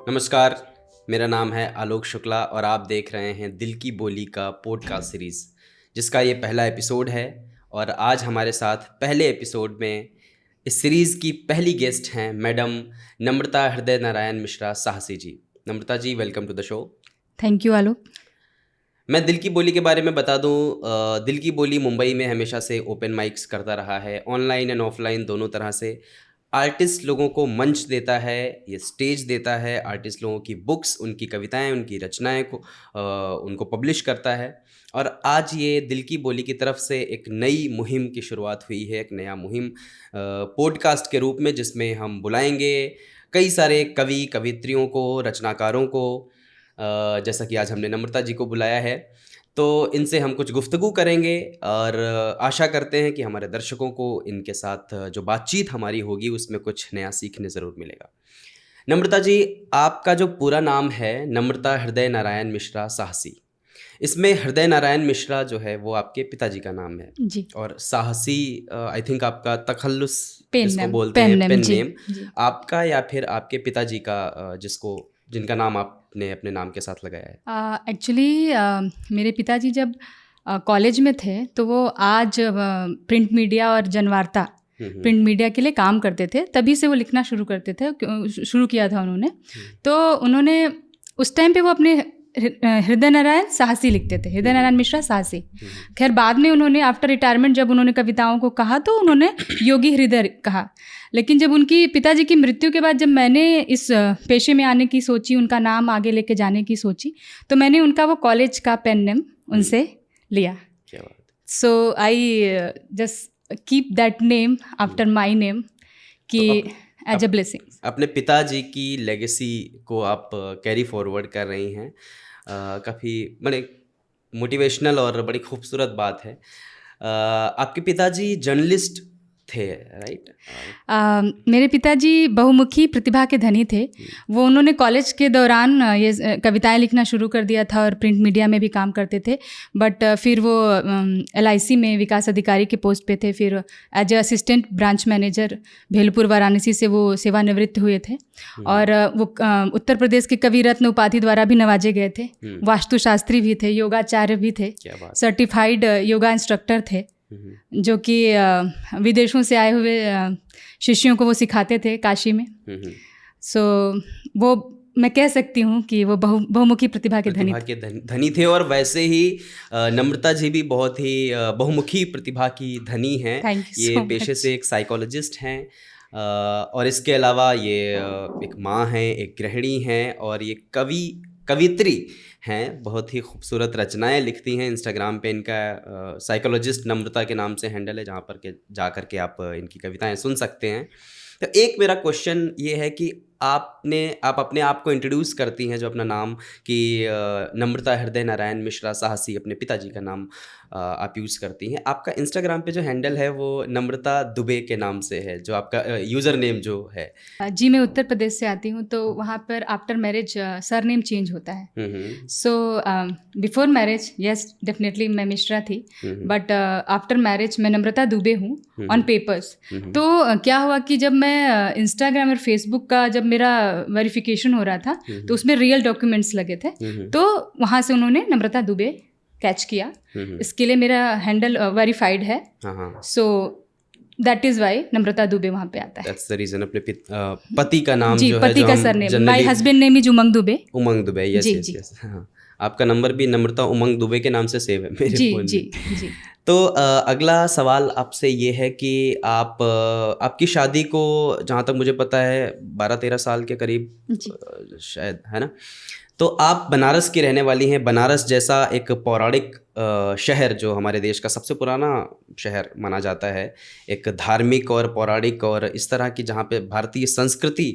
नमस्कार, मेरा नाम है आलोक शुक्ला और आप देख रहे हैं दिल की बोली का पॉडकास्ट सीरीज़, जिसका ये पहला एपिसोड है। और आज हमारे साथ पहले एपिसोड में इस सीरीज़ की पहली गेस्ट हैं मैडम नम्रता हृदय Narayan Mishra Sahasi ji. Namrata ji, welcome to the show. Thank you Alok. मैं दिल की बोली के बारे में बता दूं, दिल की बोली मुंबई में हमेशा से ओपन माइक्स करता रहा है, ऑनलाइन एंड ऑफलाइन दोनों तरह से। आर्टिस्ट लोगों को मंच देता है, ये स्टेज देता है, आर्टिस्ट लोगों की बुक्स, उनकी कविताएं, उनकी रचनाएं को उनको पब्लिश करता है। और आज ये दिल की बोली की तरफ से एक नई मुहिम की शुरुआत हुई है, एक नया मुहिम पॉडकास्ट के रूप में, जिसमें हम बुलाएंगे कई सारे कवि कवित्रियों को, रचनाकारों को, जैसा कि आज हमने नम्रता जी को बुलाया है। तो इनसे हम कुछ गुफ्तगू करेंगे और आशा करते हैं कि हमारे दर्शकों को इनके साथ जो बातचीत हमारी होगी उसमें कुछ नया सीखने ज़रूर मिलेगा। नम्रता जी, आपका जो पूरा नाम है नम्रता हृदय नारायण मिश्रा साहसी, इसमें हृदय नारायण मिश्रा जो है वो आपके पिताजी का नाम है। जी। और साहसी आई थिंक आपका तखल्लुस, पेन जिसको नेम, बोलते पेन हैं नेम, पेन जी नेम, जी। आपका या फिर आपके पिताजी का, जिनका नाम आपने अपने नाम के साथ लगाया है? एक्चुअली मेरे पिताजी जब कॉलेज में थे तो वो आज प्रिंट मीडिया और जनवार्ता प्रिंट मीडिया के लिए काम करते थे। तभी से वो लिखना शुरू करते थे, शुरू किया था उन्होंने। तो उन्होंने उस टाइम पे वो अपने हृदय नारायण साहसी लिखते थे, हृदय नारायण मिश्रा साहसी। खैर बाद में उन्होंने आफ्टर रिटायरमेंट जब उन्होंने कविताओं को कहा तो उन्होंने योगी हृदय कहा। लेकिन जब उनकी पिताजी की मृत्यु के बाद जब मैंने इस पेशे में आने की सोची, उनका नाम आगे लेके जाने की सोची, तो मैंने उनका वो कॉलेज का पेन नेम उनसे लिया। So I just keep that name after my name कि एज अ ब्लेसिंग। अपने पिताजी की लेगेसी को आप कैरी फॉरवर्ड कर रही हैं। काफ़ी बड़े मोटिवेशनल और बड़ी खूबसूरत बात है। आपके पिताजी जर्नलिस्ट थे, राइट? मेरे पिताजी बहुमुखी प्रतिभा के धनी थे। वो उन्होंने कॉलेज के दौरान ये कविताएं लिखना शुरू कर दिया था और प्रिंट मीडिया में भी काम करते थे। बट फिर वो LIC में विकास अधिकारी के पोस्ट पे थे। फिर as a assistant branch manager Bhelpur Varanasi से वो सेवानिवृत्त हुए थे। और वो उत्तर प्रदेश के कवि रत्न उपाधि द्वारा भी नवाजे गए थे। वास्तुशास्त्री भी थे, योगाचार्य भी थे, सर्टिफाइड योगा इंस्ट्रक्टर थे, जो कि विदेशों से आए हुए शिष्यों को वो सिखाते थे काशी में। सो वो मैं कह सकती हूँ कि वो बहुमुखी प्रतिभा के धनी थे। और वैसे ही नम्रता जी भी बहुत ही बहुमुखी प्रतिभा की धनी हैं। ये पेशे से एक साइकोलॉजिस्ट हैं और इसके अलावा ये एक माँ हैं, एक गृहिणी हैं और ये कवित्री हैं। बहुत ही खूबसूरत रचनाएं लिखती हैं। इंस्टाग्राम पे इनका साइकोलॉजिस्ट नम्रता के नाम से हैंडल है, जहाँ पर के जा कर के आप इनकी कविताएं सुन सकते हैं। तो एक मेरा क्वेश्चन ये है कि आप अपने आप को इंट्रोड्यूस करती हैं, जो अपना नाम कि नम्रता हृदय नारायण मिश्रा साहसी, अपने पिताजी का नाम आप यूज़ करती हैं। आपका इंस्टाग्राम पे जो हैंडल है वो नम्रता दुबे के नाम से है, जो आपका यूज़र नेम जो है। जी, मैं उत्तर प्रदेश से आती हूँ, तो वहाँ पर after marriage sir name change होता है। So before marriage yes definitely मैं मिश्रा थी, बट आफ्टर मैरिज मैं नम्रता दुबे हूँ ऑन पेपर्स। तो क्या हुआ कि जब मैं इंस्टाग्राम और फेसबुक का जब मेरा वेरिफिकेशन हो रहा था तो उसमें रियल डॉक्यूमेंट्स लगे थे। तो वहाँ से उन्होंने नम्रता दुबे कैच किया। इसके लिए मेरा हैंडल वेरीफाइड है। So that is why Namrata Dubey वहाँ पे आता है। That's the reason. अपने पति का नाम जी, जो पति है, का surname, my husband name is Umang Dubey. Umang Dubey, yes yes yes. हाँ, आपका नंबर भी नम्रता उमंग दुबे के नाम से सेव है मेरे फोन में। जी। तो अगला सवाल आपसे ये है कि आपकी शादी को जहाँ तक मुझे पता है 12-13 साल के करीब शायद, है ना? तो आप बनारस की रहने वाली हैं। बनारस जैसा एक पौराणिक शहर, जो हमारे देश का सबसे पुराना शहर माना जाता है, एक धार्मिक और पौराणिक और इस तरह की, जहाँ पे भारतीय संस्कृति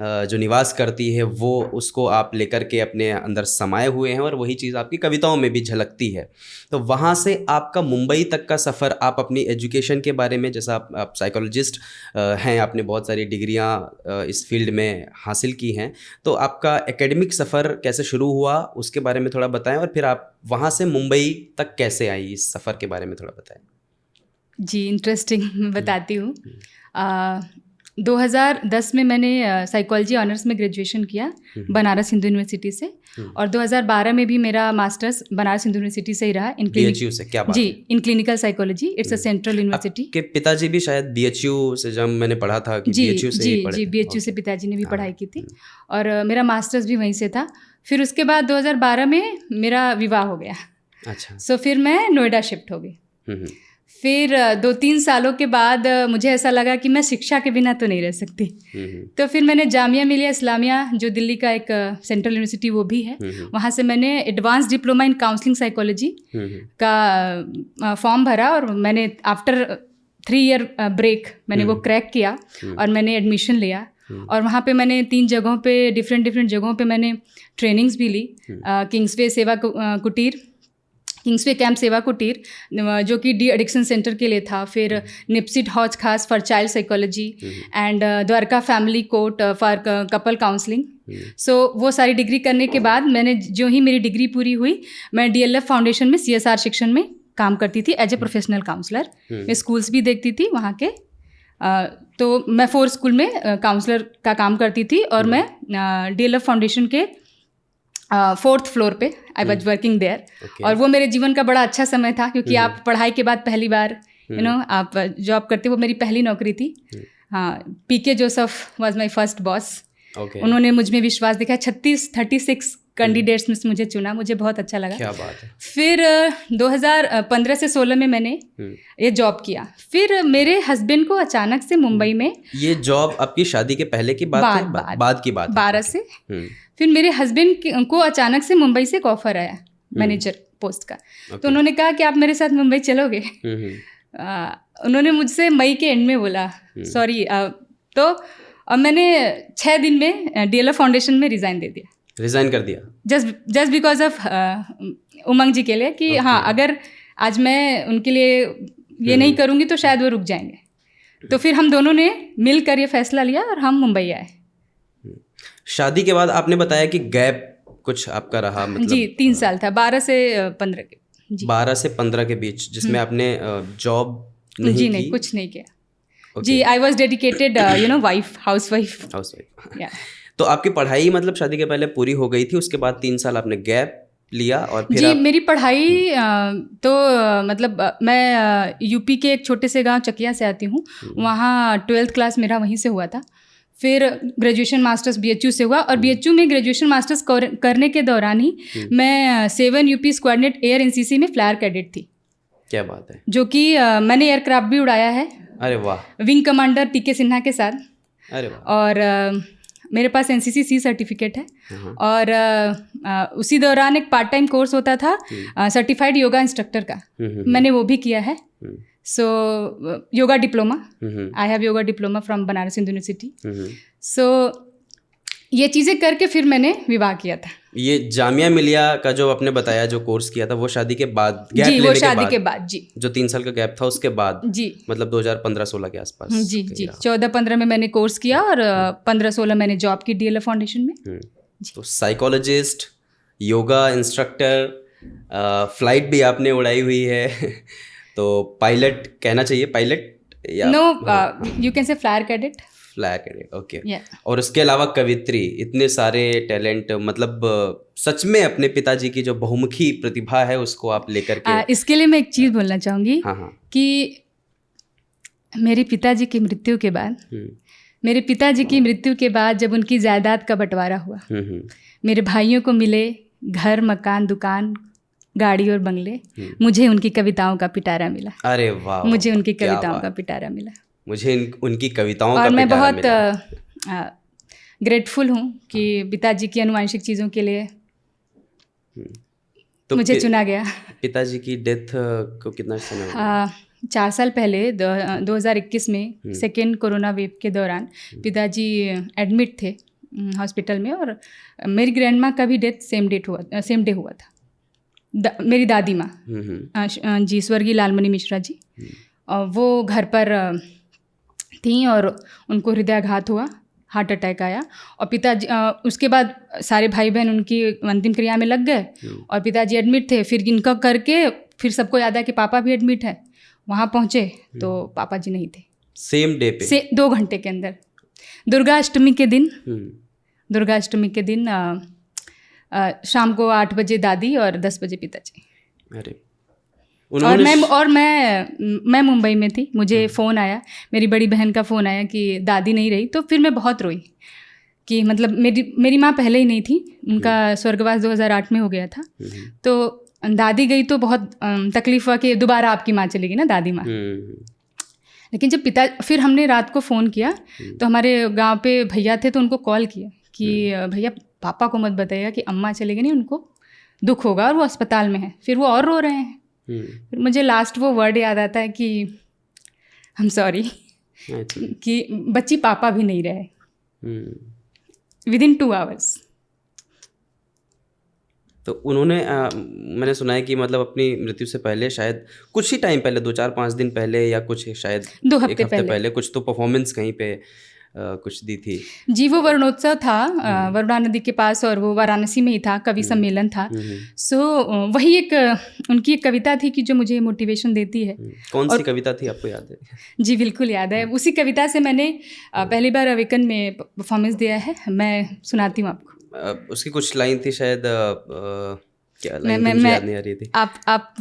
जो निवास करती है, वो उसको आप लेकर के अपने अंदर समाये हुए हैं और वही चीज़ आपकी कविताओं में भी झलकती है। तो वहाँ से आपका मुंबई तक का सफ़र, आप अपनी एजुकेशन के बारे में, जैसा आप साइकोलॉजिस्ट हैं, आपने बहुत सारी डिग्रियाँ इस फील्ड में हासिल की हैं, तो आपका एकेडमिक सफ़र कैसे शुरू हुआ उसके बारे में थोड़ा बताएं, और फिर आप वहाँ से मुंबई तक कैसे आई, इस सफ़र के बारे में थोड़ा बताएं। जी, इंटरेस्टिंग, मैं बताती हूँ। 2010 में मैंने साइकोलॉजी ऑनर्स में ग्रेजुएशन किया बनारस हिंदू यूनिवर्सिटी से, और 2012 में भी मेरा मास्टर्स बनारस हिंदू यूनिवर्सिटी से ही रहा। BHU से? क्या बात जी, है। In clinical psychology, it's a central university. के पिताजी भी शायद BHU से, जब मैंने पढ़ा था कि BHU से ही पढ़े। जी, BHU से पिताजी ने भी पढ़ाई की थी, और मेरा मास्टर्स भी वहीं से था। फिर उसके बाद 2012 में मेरा विवाह हो गया। अच्छा। सो फिर मैं नोएडा शिफ्ट हो गई। फिर 2-3 सालों के बाद मुझे ऐसा लगा कि मैं शिक्षा के बिना तो नहीं रह सकती। तो फिर मैंने जामिया मिलिया इस्लामिया, जो दिल्ली का एक सेंट्रल यूनिवर्सिटी वो भी है, वहाँ से मैंने advance diploma in counselling psychology का फॉर्म भरा, और मैंने आफ्टर 3 ईयर ब्रेक मैंने वो क्रैक किया और मैंने एडमिशन लिया। और वहाँ पे मैंने 3 जगहों पे, डिफरेंट जगहों पे मैंने ट्रेनिंग्स भी ली। किंग्सवे सेवा कुटीर, किंग्सवे कैंप सेवा कुटीर, जो कि डी एडिक्शन सेंटर के लिए था। फिर निप्सिट Hauz Khas for child psychology, and Dwarka family court for couple counselling. So वो सारी डिग्री करने के बाद मैंने, जो ही मेरी डिग्री पूरी हुई, मैं DLF फाउंडेशन में CSR सेक्शन में काम करती थी एज ए प्रोफेशनल काउंसलर। मैं स्कूल्स भी देखती थी वहाँ के। तो मैं 4 स्कूल में काउंसलर का काम करती थी, और मैं DLF फाउंडेशन के 4th फ्लोर पे आई वॉज वर्किंग देयर। और वो मेरे जीवन का बड़ा अच्छा समय था, क्योंकि आप पढ़ाई के बाद पहली बार आप जॉब करते, वो मेरी पहली नौकरी थी। हाँ, PK Joseph was my first boss. उन्होंने मुझ में विश्वास दिखाया। 36 कैंडिडेट्स में से मुझे चुना, मुझे बहुत अच्छा लगा। क्या बात है। फिर 2015 से 16 में मैंने ये जॉब किया। फिर मेरे हस्बैंड को अचानक से मुंबई में, ये जॉब आपकी शादी के पहले की बात है? बाद की बात है। 12 से। फिर मेरे हस्बैंड को अचानक से मुंबई से एक ऑफर आया मैनेजर पोस्ट का। तो उन्होंने कहा कि आप मेरे साथ मुंबई चलोगे? उन्होंने मुझसे मई के एंड में बोला, सॉरी। तो अब मैंने 6 दिन में DLF फाउंडेशन में रिज़ाइन दे दिया। रिज़ाइन कर दिया जस्ट बिकॉज ऑफ उमंग जी के लिए, कि हाँ, अगर आज मैं उनके लिए ये नहीं करूँगी तो शायद वो रुक जाएंगे। तो फिर हम दोनों ने मिलकर ये फैसला लिया और हम मुंबई आए। शादी के बाद आपने बताया कि गैप कुछ आपका रहा, मतलब जी 3 साल था, 12 से 15 के। जी, 12 से 15 के बीच, जिसमें आपने जॉब नहीं की? कुछ नहीं किया। जी, I was dedicated wife, house wife. तो आपकी पढ़ाई मतलब शादी के पहले पूरी हो गई थी, उसके बाद 3 साल आपने गैप लिया, और फिर जी मेरी पढ़ाई तो मतलब मैं यूपी के एक छोटे से गांव चकिया से आती हूँ। वहाँ 12th क्लास मेरा वहीं से हुआ था। फिर ग्रेजुएशन मास्टर्स BHU से हुआ, और BHU में ग्रेजुएशन मास्टर्स करने के दौरान ही मैं 7 UP स्क्वाड्रनेट एयर NCC में फ्लायर कैडेट थी। क्या बात है। जो कि मैंने एयरक्राफ्ट भी उड़ाया है। अरे वाह। विंग कमांडर TK सिन्हा के साथ। अरे वाह। और मेरे पास NCC C सर्टिफिकेट है। और उसी दौरान एक पार्ट टाइम कोर्स होता था सर्टिफाइड योगा इंस्ट्रक्टर का, मैंने वो भी किया है। So yoga diploma, I have yoga diploma from Banaras Hindu university. So ये चीज़ें करके फिर मैंने विवाह किया था। ये जामिया मिलिया का जो आपने बताया, जो कोर्स किया था, वो शादी के बाद? जी, वो शादी के बाद। जी, जो 3 साल का गैप था उसके बाद? जी, मतलब 2015-16 के आसपास? जी, 14-15 में मैंने कोर्स किया, और 15-16 मैंने जॉब की DLF फाउंडेशन में। तो साइकोलॉजिस्ट, योगा इंस्ट्रक्टर, फ्लाइट भी आपने उड़ाई हुई है। तो पायलट कहना चाहिए, पायलट या no, you can say flyer cadet. Flyer cadet, okay. और उसके अलावा कवित्री, इतने सारे टैलेंट, मतलब सच में अपने पिताजी की जो बहुमुखी प्रतिभा है उसको आप लेकर के। इसके लिए मैं एक चीज़ बोलना चाहूँगी। हाँ। कि मेरे पिताजी की मृत्यु के बाद, मेरे पिताजी की मृत्यु के बाद जब उनकी जायदाद का बंटवारा हुआ, मेरे भाइयों को मिले घर, मकान, दुकान, गाड़ी और बंगले, मुझे उनकी कविताओं का पिटारा मिला। अरे वाह। मुझे उनकी कविताओं का पिटारा मिला। मुझे उनकी कविताओं का और मैं पिटारा बहुत ग्रेटफुल हूँ कि पिताजी की अनुवांशिक चीज़ों के लिए तो मुझे चुना गया। पिताजी की डेथ को कितना समय हुआ? 4 साल पहले 2021 में सेकेंड कोरोना वेव के दौरान पिताजी एडमिट थे हॉस्पिटल में, और मेरी ग्रैंड माँ का भी डेथ सेम डे हुआ था। मेरी दादी माँ जी, स्वर्गीय लालमणि मिश्रा जी, वो घर पर थी और उनको हृदयाघात हुआ, हार्ट अटैक आया। और पिताजी उसके बाद सारे भाई बहन उनकी अंतिम क्रिया में लग गए, और पिताजी एडमिट थे। फिर इनका करके फिर सबको याद आया कि पापा भी एडमिट है। वहाँ पहुँचे तो पापा जी नहीं थे। सेम डे पे? 2 घंटे के अंदर दुर्गा अष्टमी के दिन शाम को 8 बजे दादी और 10 बजे पिताजी। अरे और मैं मुंबई में थी, मुझे फ़ोन आया, मेरी बड़ी बहन का फ़ोन आया कि दादी नहीं रही। तो फिर मैं बहुत रोई कि मतलब मेरी माँ पहले ही नहीं थी, उनका स्वर्गवास 2008 में हो गया था। तो दादी गई तो बहुत तकलीफ़ हुआ कि दोबारा आपकी माँ चलेगी ना, दादी माँ। लेकिन जब फिर हमने रात को फ़ोन किया तो हमारे गांव पे भैया थे, तो उनको कॉल किया कि भैया पापा को मत बताइएगा कि अम्मा चलेगी नहीं, उनको दुख होगा और वो अस्पताल में है। फिर वो और रो रहे हैं। फिर मुझे लास्ट वो वर्ड याद आता है कि आई एम सॉरी, कि बच्ची पापा भी नहीं रहे विदिन 2 आवर्स। तो उन्होंने मैंने सुना है कि मतलब अपनी मृत्यु से पहले शायद कुछ ही टाइम पहले 2-4-5 दिन पहले या कुछ शायद 2 हफ्ते पहले कुछ तो परफॉर्मेंस कहीं पे कुछ दी थी जी। वो वर्णोत्सव था वरुणा नदी के पास, और वो वाराणसी में ही था, कवि सम्मेलन था। सो वही एक उनकी एक कविता थी कि जो मुझे मोटिवेशन देती है। कौन सी कविता थी, आपको याद है? जी बिल्कुल याद है। उसी कविता से मैंने पहली बार अवेकन में परफॉर्मेंस दिया है। मैं सुनाती हूँ आपको। उसकी कुछ लाइन थी शायद, क्या लाइन थी मुझे याद नहीं आ रही थी।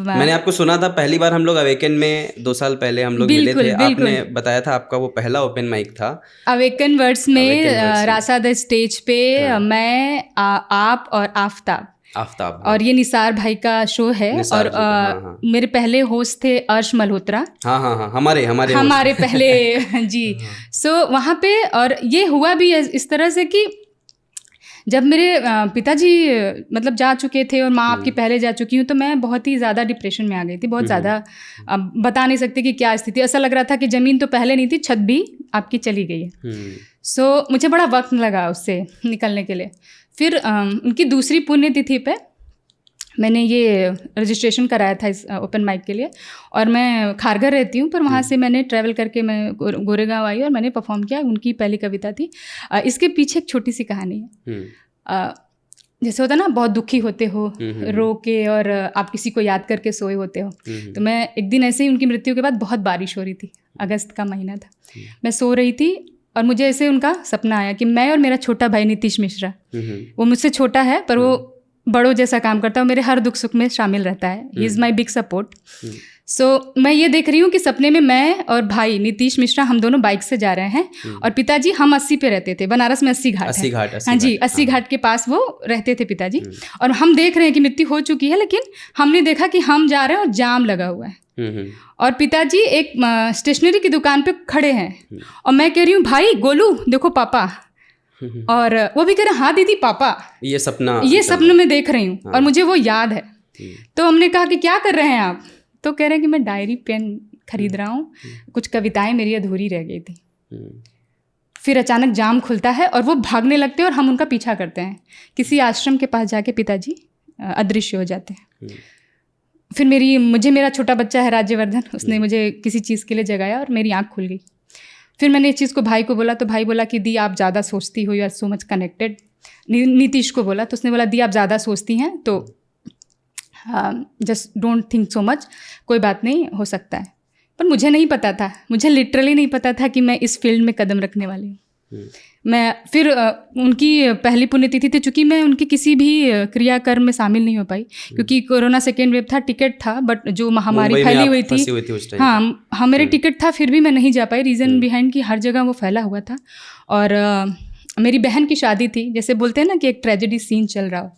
मैंने आपको सुना था पहली बार हम लोग अवेकन में 2 साल पहले हम लोग मिले थे। आपने बताया था आपका वो पहला ओपन माइक था अवेकन वर्ड्स में, रासा द स्टेज पे। मैं आप और आफताब और ये निसार भाई का शो है। और मेरे पहले होस्ट थे अर्श मल्होत्रा। हाँ हमारे पहले जी। सो वहाँ पे, और ये हुआ भी इस तरह से कि जब मेरे पिताजी मतलब जा चुके थे और माँ आपकी पहले जा चुकी हूँ, तो मैं बहुत ही ज़्यादा डिप्रेशन में आ गई थी, बहुत ज़्यादा। बता नहीं सकते कि क्या स्थिति। ऐसा लग रहा था कि ज़मीन तो पहले नहीं थी, छत भी आपकी चली गई है। सो मुझे बड़ा वक्त लगा उससे निकलने के लिए। फिर उनकी दूसरी पुण्यतिथि पे मैंने ये रजिस्ट्रेशन कराया था इस ओपन माइक के लिए, और मैं खारघर रहती हूँ, पर वहाँ से मैंने ट्रैवल करके मैं गोरेगांव आई और मैंने परफॉर्म किया। उनकी पहली कविता थी। इसके पीछे एक छोटी सी कहानी है। जैसे होता ना, बहुत दुखी होते हो रो के, और आप किसी को याद करके सोए होते हो। तो मैं एक दिन ऐसे ही, उनकी मृत्यु के बाद बहुत बारिश हो रही थी, अगस्त का महीना था, मैं सो रही थी और मुझे ऐसे उनका सपना आया कि मैं और मेरा छोटा भाई नीतीश मिश्रा, वो मुझसे छोटा है पर वो बड़ों जैसा काम करता है, वो मेरे हर दुख सुख में शामिल रहता है। He is my big support. So मैं ये देख रही हूँ कि सपने में मैं और भाई नीतीश मिश्रा, हम दोनों बाइक से जा रहे हैं, और पिताजी, हम 80 पे रहते थे, बनारस में 80 घाट है। हाँ जी, 80 घाट के पास वो रहते थे पिताजी। और हम देख रहे हैं कि मृत्यु हो चुकी है, लेकिन हमने देखा कि हम जा रहे हैं और जाम लगा हुआ है, और पिताजी एक स्टेशनरी की दुकान पे खड़े हैं, और मैं कह रही हूँ भाई गोलू देखो पापा, और वो भी कह रहे हैं हाँ दीदी पापा, ये सपना में देख रही हूँ। और मुझे वो याद है। तो हमने कहा कि क्या कर रहे हैं आप? तो कह रहे हैं कि मैं डायरी पेन खरीद रहा हूँ, कुछ कविताएं मेरी अधूरी रह गई थी। फिर अचानक जाम खुलता है और वो भागने लगते हैं और हम उनका पीछा करते हैं। किसी आश्रम के पास जाके पिताजी अदृश्य हो जाते हैं। फिर मेरा छोटा बच्चा है राज्यवर्धन, उसने मुझे किसी चीज़ के लिए जगाया और मेरी आँख खुल गई। फिर मैंने इस चीज़ को भाई को बोला, तो भाई बोला कि दी आप ज़्यादा सोचती हो, you are so much connected. Nitish को बोला तो उसने बोला दी आप ज़्यादा सोचती हैं, तो just don't think so much, कोई बात नहीं, हो सकता है। पर मुझे नहीं पता था, मुझे लिटरली नहीं पता था कि मैं इस फील्ड में कदम रखने वाली हूँ। मैं फिर उनकी पहली पुण्यतिथि थी, चूँकि मैं उनकी किसी भी क्रियाकर्म में शामिल नहीं हो पाई, क्योंकि कोरोना सेकेंड वेव था, टिकट था, बट जो महामारी फैली हुई थी, हाँ मेरे टिकट था, फिर भी मैं नहीं जा पाई। रीज़न बिहाइंड कि हर जगह वो फैला हुआ था। और मेरी बहन की शादी थी, जैसे बोलते हैं ना कि एक ट्रेजेडी सीन चल रहा हो।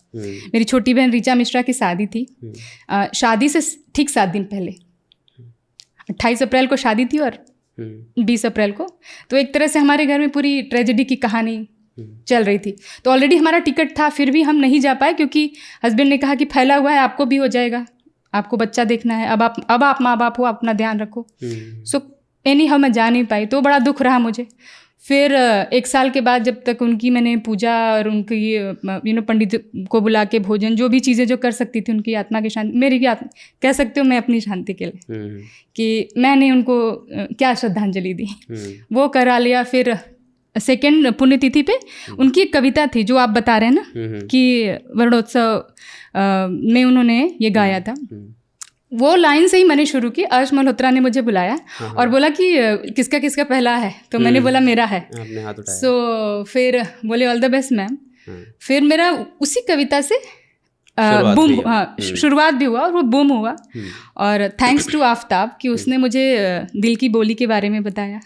मेरी छोटी बहन ऋचा मिश्रा की शादी थी। शादी से ठीक 7 दिन पहले 28 अप्रैल को शादी थी और 20 अप्रैल को, तो एक तरह से हमारे घर में पूरी ट्रेजेडी की कहानी चल रही थी। तो ऑलरेडी हमारा टिकट था, फिर भी हम नहीं जा पाए, क्योंकि हस्बैंड ने कहा कि फैला हुआ है, आपको भी हो जाएगा, आपको बच्चा देखना है, अब आप माँ बाप हो, अपना ध्यान रखो। सो एनी हाउ मैं जा नहीं पाई, तो बड़ा दुख रहा मुझे। फिर 1 साल के बाद जब तक उनकी मैंने पूजा और उनकी पंडित को बुला के भोजन, जो भी चीज़ें जो कर सकती थी उनकी आत्मा की शांति, मेरी कह सकते हो मैं अपनी शांति के लिए, कि मैंने उनको क्या श्रद्धांजलि दी, वो करा लिया। फिर सेकेंड पुण्यतिथि पे उनकी एक कविता थी जो आप बता रहे हैं ना कि वर्णोत्सव में उन्होंने ये गाया था, वो लाइन से ही मैंने शुरू की। अर्श मल्होत्रा ने मुझे बुलाया और बोला कि किसका किसका पहला है, तो मैंने बोला मेरा है। आपने हाथ उठाया। सो फिर बोले ऑल द बेस्ट मैम। फिर मेरा उसी कविता से बूम, शुरुआत भी हुआ और वो बूम हुआ। और थैंक्स टू आफ्ताब कि उसने मुझे दिल की बोली के बारे में बताया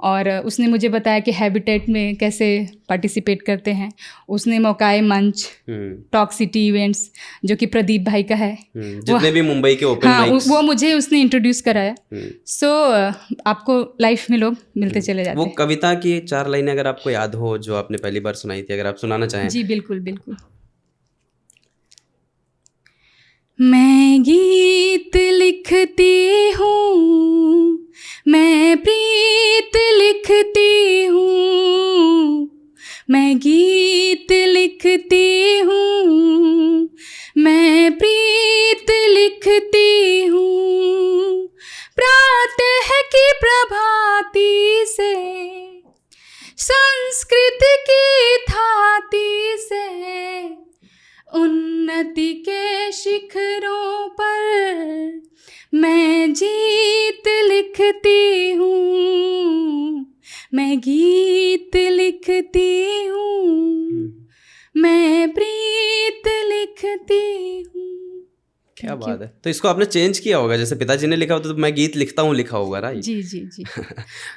और उसने मुझे बताया कि हैबिटेट में कैसे पार्टिसिपेट करते हैं। उसने मौकाए मंच, टॉक सिटी इवेंट्स जो कि प्रदीप भाई का है, जितने भी मुंबई के ओपन माइक्स, वो मुझे उसने इंट्रोड्यूस कराया। सो आपको लाइफ में लोग मिलते चले जाते हैं। वो कविता की 4 लाइनें अगर आपको याद हो जो आपने पहली बार सुनाई थी, अगर आप सुनाना चाहें। जी बिल्कुल बिल्कुल। मैं गीत लिखती हूँ, मैं प्रीत लिखती हूँ, मैं गीत लिखती हूँ, मैं प्रीत लिखती हूँ। प्रातः की प्रभाती से, संस्कृत की थाती से, उन्नति के शिखरों पर मैं जीत लिखती हूँ, मैं गीत लिखती हूँ, मैं प्रीत लिखती हूँ। क्या बात है। तो इसको आपने चेंज किया होगा, जैसे पिताजी ने लिखा होता तो मैं गीत लिखता हूँ लिखा होगा, राइट? जी जी जी।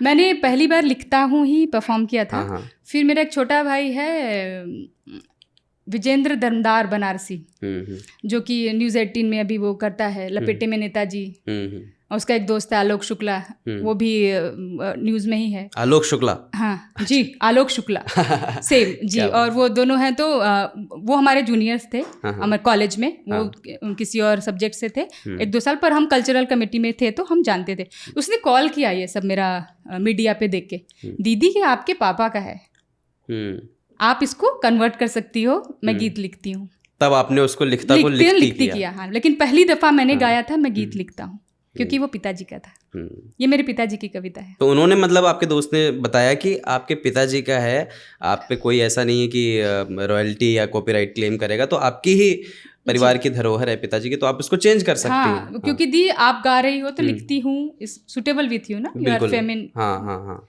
मैंने पहली बार लिखता हूँ ही परफॉर्म किया था। फिर मेरा एक छोटा भाई है विजेंद्र दमदार बनारसी, जो कि न्यूज़ 18 में अभी वो करता है लपेटे में नेताजी। और उसका एक दोस्त है आलोक शुक्ला, वो भी न्यूज़ में ही है। आलोक शुक्ला? हाँ जी, आलोक शुक्ला सेम जी। और वो दोनों हैं, तो वो हमारे जूनियर्स थे हमारे कॉलेज में। वो किसी और सब्जेक्ट से थे 1-2 साल, पर हम कल्चरल कमेटी में थे तो हम जानते थे। उसने कॉल किया ये सब मेरा मीडिया पे देख के, दीदी ये आपके पापा का है, आप इसको कन्वर्ट कर सकती हो, मैं गीत लिखती हूँ। तब आपने उसको लिखती किया। हाँ, लेकिन पहली दफ़ा मैंने गाया था मैं गीत लिखता हूँ, क्योंकि वो पिताजी का था। ये मेरे पिताजी की कविता है। तो उन्होंने, मतलब आपके दोस्त ने बताया कि आपके पिताजी का है, आप पे कोई ऐसा नहीं है कि रॉयल्टी या कॉपीराइट क्लेम करेगा, तो आपकी ही परिवार की धरोहर है पिताजी की, तो आप इसको चेंज कर सकती हैं। क्योंकि दी आप गा रही हो तो लिखती हूँ, इज सुटेबल विथ यू ना, यू आर फेमिन। हाँ।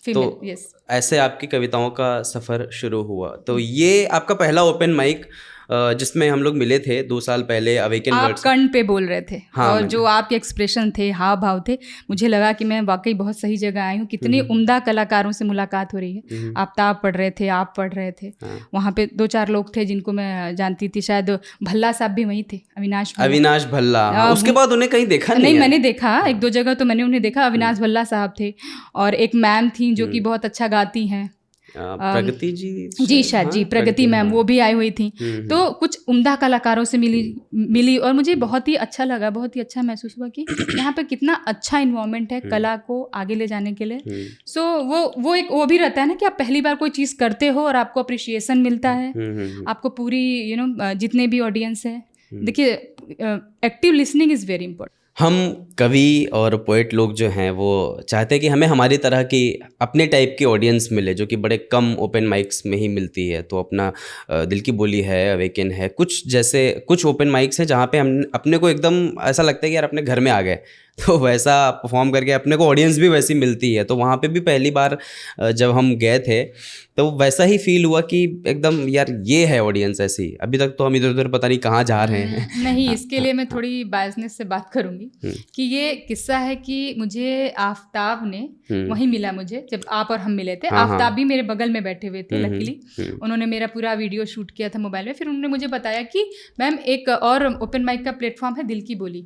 तो ऐसे आपकी कविताओं का सफ़र शुरू हुआ। तो ये आपका पहला ओपन माइक जिसमें हम लोग मिले थे 2 साल पहले अवेकन वर्ड्स। आप कर्ण पे बोल रहे थे। हाँ, और जो आपके एक्सप्रेशन थे, हाव भाव थे, मुझे लगा कि मैं वाकई बहुत सही जगह आई हूँ। कितने उम्दा कलाकारों से मुलाकात हो रही है। आफ्ताब पढ़ रहे थे, आप पढ़ रहे थे, वहाँ पे 2-4 लोग थे जिनको मैं जानती थी, शायद भल्ला साहब भी वहीं थे, अविनाश भल्ला। उसके बाद उन्हें कहीं देखा नहीं? मैंने देखा 1-2 जगह तो मैंने उन्हें देखा। अविनाश भल्ला साहब थे और एक मैम थी जो कि बहुत अच्छा गाती हैं, प्रगति जी शायद जी, प्रगति मैम, वो भी आई हुई थी। तो कुछ उम्दा कलाकारों से मिली और मुझे बहुत ही अच्छा लगा, बहुत ही अच्छा महसूस हुआ कि यहाँ पे कितना अच्छा इन्वायरमेंट है कला को आगे ले जाने के लिए। सो वो भी रहता है ना कि आप पहली बार कोई चीज़ करते हो और आपको अप्रिशिएशन मिलता है, आपको पूरी जितने भी ऑडियंस है। देखिए, active listening is very important. हम कवि और पोएट लोग जो हैं वो चाहते हैं कि हमें हमारी तरह की अपने टाइप की ऑडियंस मिले, जो कि बड़े कम ओपन माइक्स में ही मिलती है। तो अपना दिल की बोली है, अवेकन है, कुछ ओपन माइक्स हैं जहाँ पे हम अपने को एकदम ऐसा लगता है कि यार अपने घर में आ गए, तो वैसा परफॉर्म करके अपने को ऑडियंस भी वैसी मिलती है। तो वहाँ पे भी पहली बार जब हम गए थे तो वैसा ही फील हुआ कि एकदम यार ये है ऑडियंस ऐसी। अभी तक तो हम इधर उधर पता नहीं कहाँ जा रहे हैं। नहीं, इसके लिए मैं थोड़ी बायसनेस से बात करूँगी कि ये किस्सा है कि मुझे आफ्ताब ने वहीं मिला मुझे जब आप और हम मिले थे। आफ्ताब भी मेरे बगल में बैठे हुए थे, लकीली उन्होंने मेरा पूरा वीडियो शूट किया था मोबाइल में। फिर उन्होंने मुझे बताया कि मैम एक और ओपन माइक का प्लेटफॉर्म है दिल की बोली,